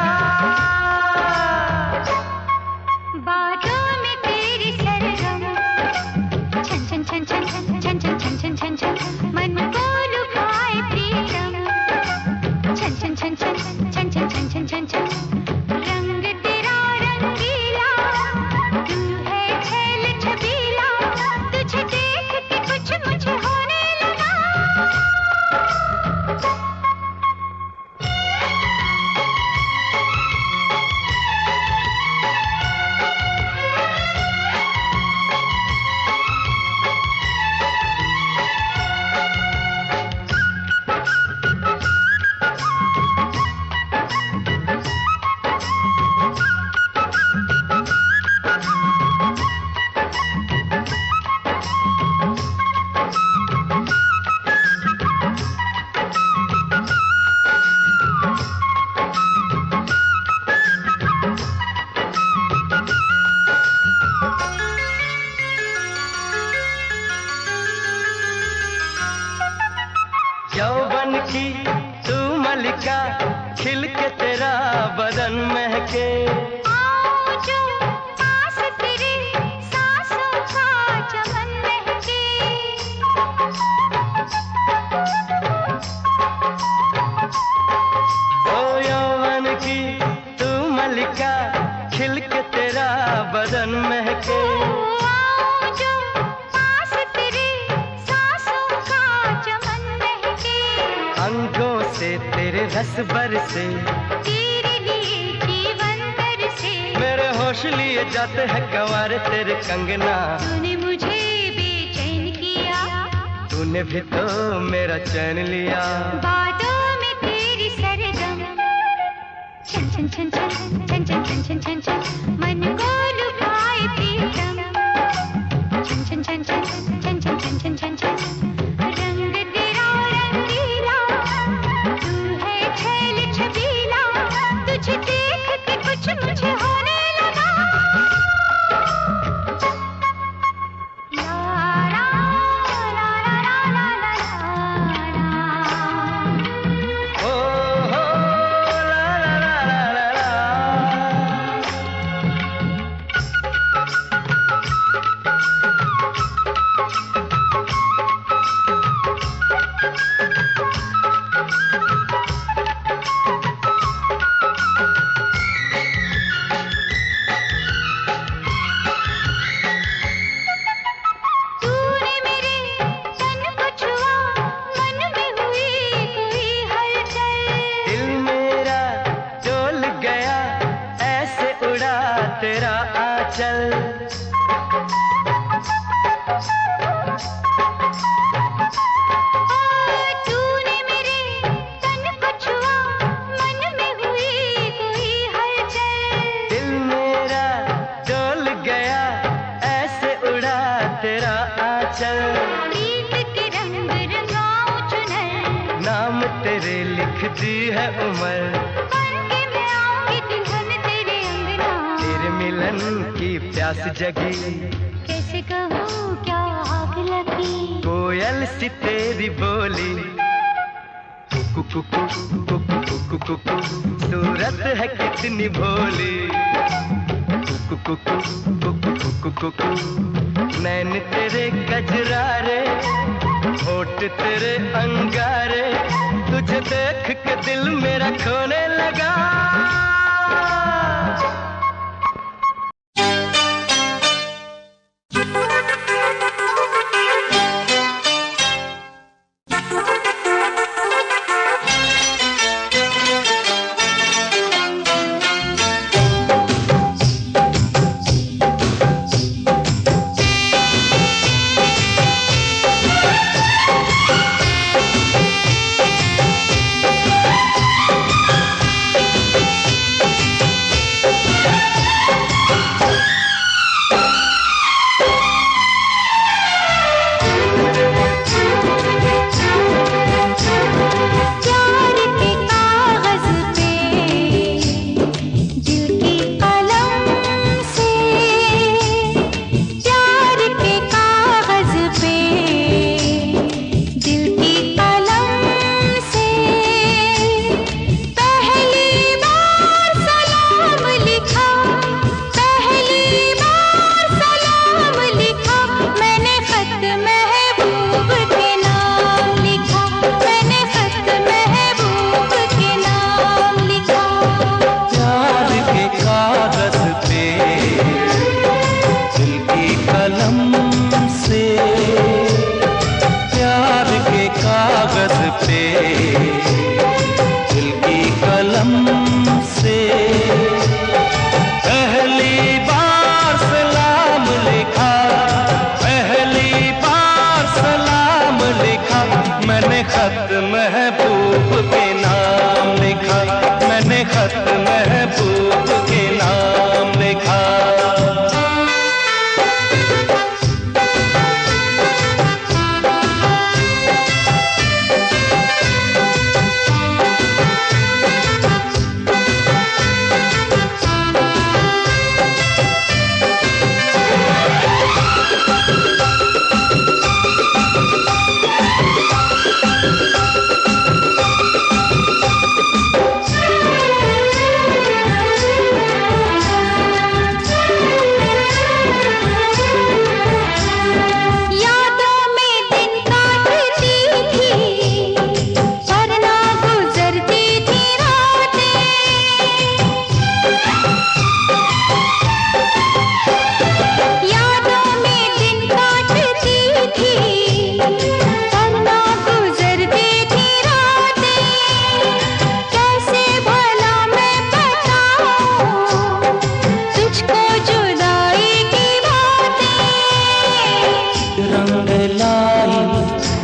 बातों में तेरी सरगम छन छन छन छन छन छन छन छन छन छन छन मन को लुभाए प्रीतम छन छन छन छन छन छन छन छन छन छन रंग तेरा रंगीला तू है छैल छबीला तुझे देख के कुछ मुझे होने लगा। से तेरे रस बरसे, तेरे लिए जीवन बरसे। मेरे होश लिए जाते हैं कंवारे तेरे कंगना। तूने मुझे बेचैन किया, तूने भी तो मेरा चैन लिया। बातों में तेरी सरगम, छन छन छन छन छन छन छन छन छन छन मन को लुभाए प्रीतम। छन छन छन छन छन छन छन छन छन छन रंग तेरा रंगीला, तू है छैल छबीला, तुझे देख के कुछ मुझे होने लगा। ला ला ला ला ला ला ला। ओ हो ला ला ला ला ला। तूने मेरे तन को छुआ, मन में हुई कोई हलचल। दिल मेरा डोल गया, ऐसे उड़ा तेरा आंचल। तूने मेरे तन को छुआ, मन में हुई कोई हलचल। दिल मेरा डोल गया, ऐसे उड़ा तेरा आंचल। प्रीत के रंग रंगाऊं चुनर, नाम तेरे लिख दी है उम्र। बन के मैं आऊंगी दुल्हन तेरे अंगना। तेरे मिलन की प्यास जगी, कैसे कहूँ क्या आग लगी। कोयल सी तेरी बोली, कुकु कुकु कुकु कुकु कुकु, सूरत है कितनी भोली। कुकु कुकु कुकु कुकु कुकु, नैन तेरे गजरारे, होठ तेरे अंगारे, तुझे देख के दिल मेरा खोने लगा।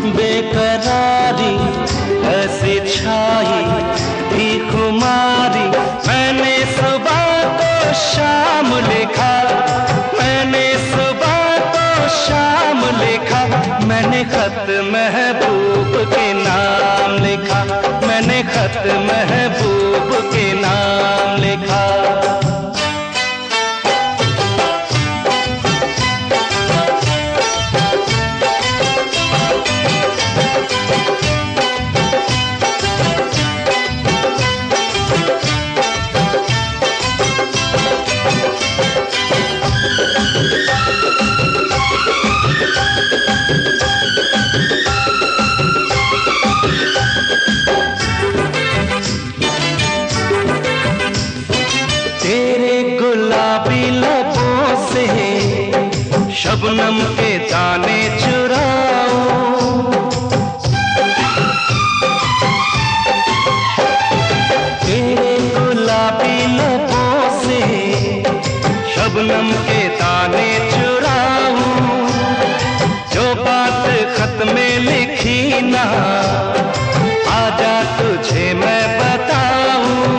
बेकरारी ऐसी छाई थी खुमारी। मैंने सुबह को शाम लिखा, मैंने सुबह को शाम लिखा, मैंने खत महबूब के नाम लिखा, मैंने खत महबूब के नाम लिखा। शबनम के दाने चुराओ, तेरे गुलाबी लबों से शबनम के दाने चुराओ। जो बात खत में लिखी ना आजा तुझे मैं बताऊं।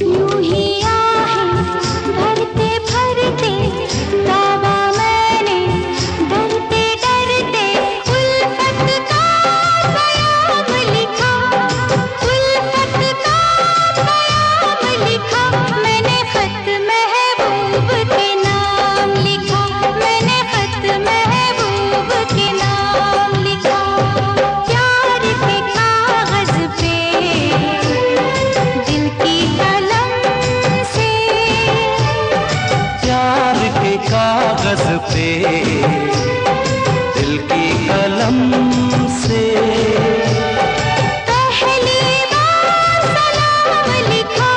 यूं ही आहें भरते भरते दावा मैंने डरते डरते उल्फत का बयान लिखा, उल्फत का बयान लिखा। मैंने खत महबूब के नाम लिखा, मैंने खत महबूब के नाम लिखा। प्यार के कागज पे दिल की कलम से, प्यार के कागज पे दिल की कलम से पहली बार सलाम लिखा,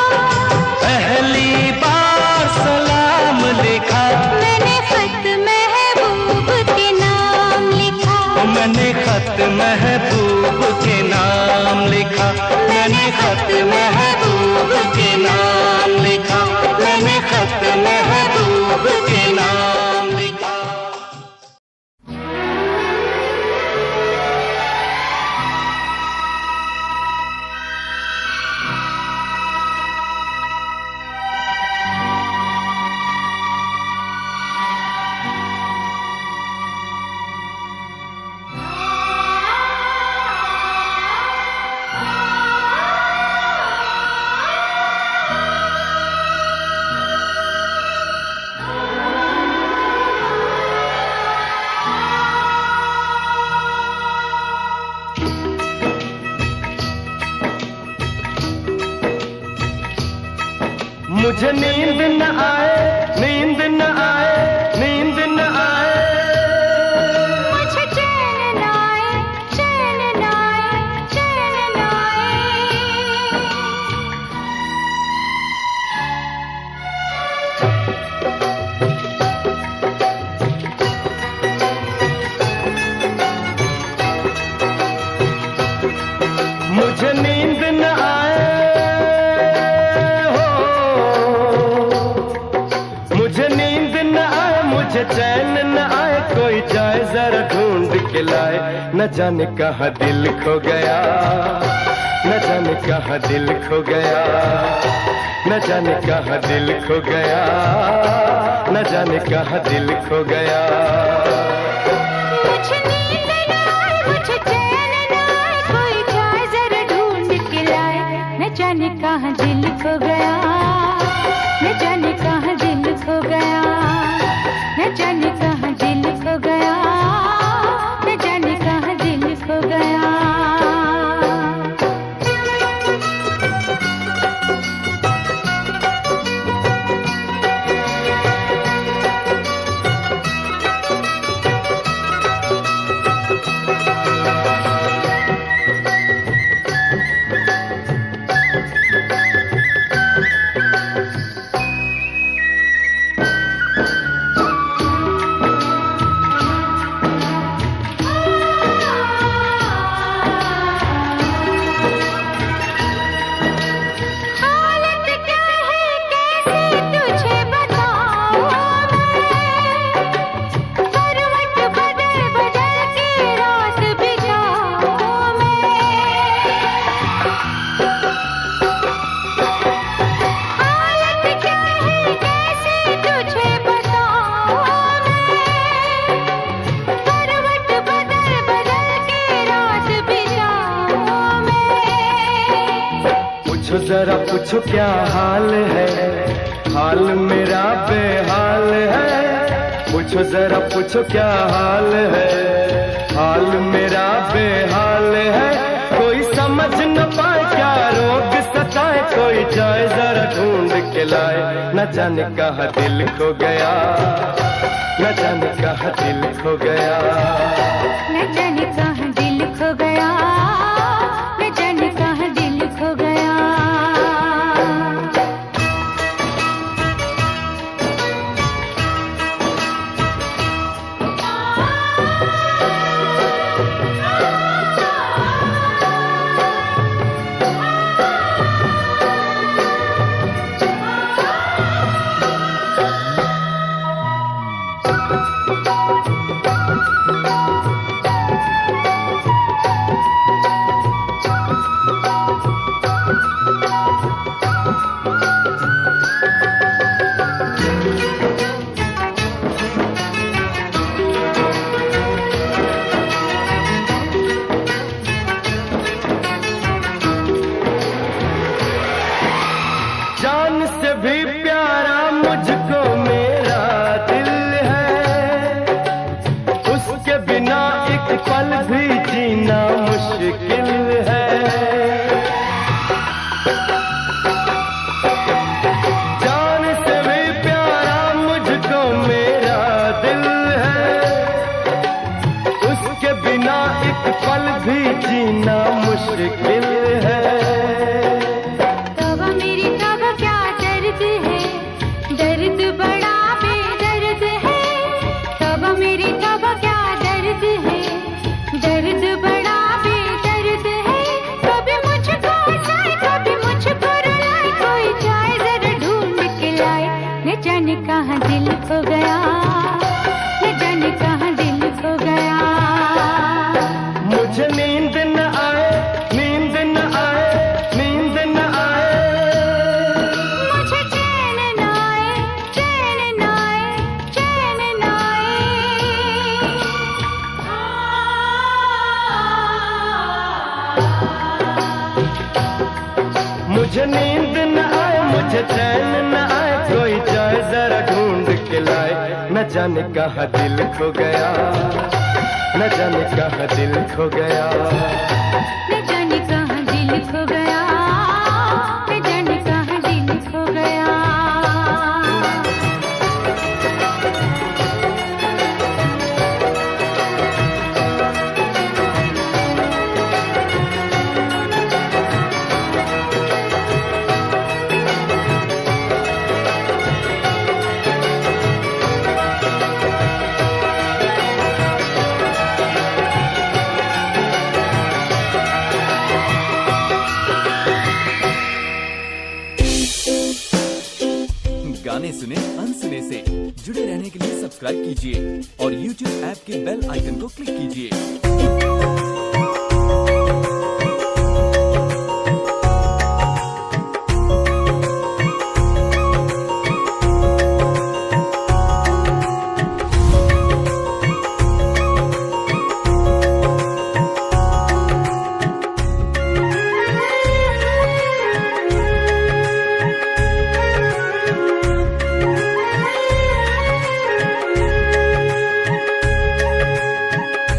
पहली बार सलाम लिखा। मैंने खत महबूब के नाम लिखा, मैंने खत महबूब के नाम लिखा, मैंने खत महबूब के नाम लिखा, मैंने खत महबूब के नाम लिखा। मुझे नींद न आए, नींद न आए, नींद न आए। मुझे चैन न आए, चैन न आए, चैन न आए। मुझे नींद न आए हो, मुझे नींद न आए, मुझे चैन न आए। कोई जाए जरा ढूंढ के लाए, न जाने कहाँ दिल खो गया, न जाने कहाँ दिल खो गया, न जाने कहाँ दिल खो गया, न जाने कहाँ दिल खो गया। मुझे नींद न आए, मुझे चैन न आए। कोई जाए जरा ढूंढ के लाए, न जाने कहाँ दिल खो गया, न जाने कहाँ दिल खो गया, न जाने कहाँ दिल खो गया, न जाने कहाँ दिल खो गया। पूछो जरा पूछो क्या हाल है, हाल मेरा बेहाल है। पूछो जरा पूछो क्या हाल है, हाल मेरा बेहाल है। कोई समझ न पाए क्या रोग सताए, कोई जाए जरा ढूंढ के लाए। न जाने कहाँ दिल खो गया, न जाने कहाँ दिल खो गया, न जाने कहाँ दिल खो गया, न जाने कहाँ दिल खो गया। जान से भी प्यारा मुझको मेरा दिल है, उसके बिना एक पल भी जीना मुश्किल है। जान से भी प्यारा मुझको मेरा दिल है, उसके बिना एक पल भी जीना मुश्किल है। दर्द बड़ा बेदर्द है, तौबा मेरी तौबा क्या दर्द है, दर्द बड़ा बेदर्द है। कभी मुझको हंसाए कभी मुझको रुलाए, कोई जाए जरा ढूंढ के लाए। न जाने कहाँ दिल खो गया, न जाने कहाँ दिल खो गया। मुझे नींद न आए, नींद न आए, नींद न आए। मुझे चैन न आए, चैन न आए, चैन न आए। मुझे नींद न आए, मुझे चैन न आए, कोई जाए जरा ढूंढ के लाए। न जाने कहाँ दिल खो गया, न जाने कहाँ दिल खो गया, न जाने कहाँ दिल खो गया, न जाने कहाँ दिल खो गया। गाने सुने अनसुने से जुड़े रहने के लिए सब्सक्राइब कीजिए और YouTube ऐप के बेल आइकन को क्लिक कीजिए।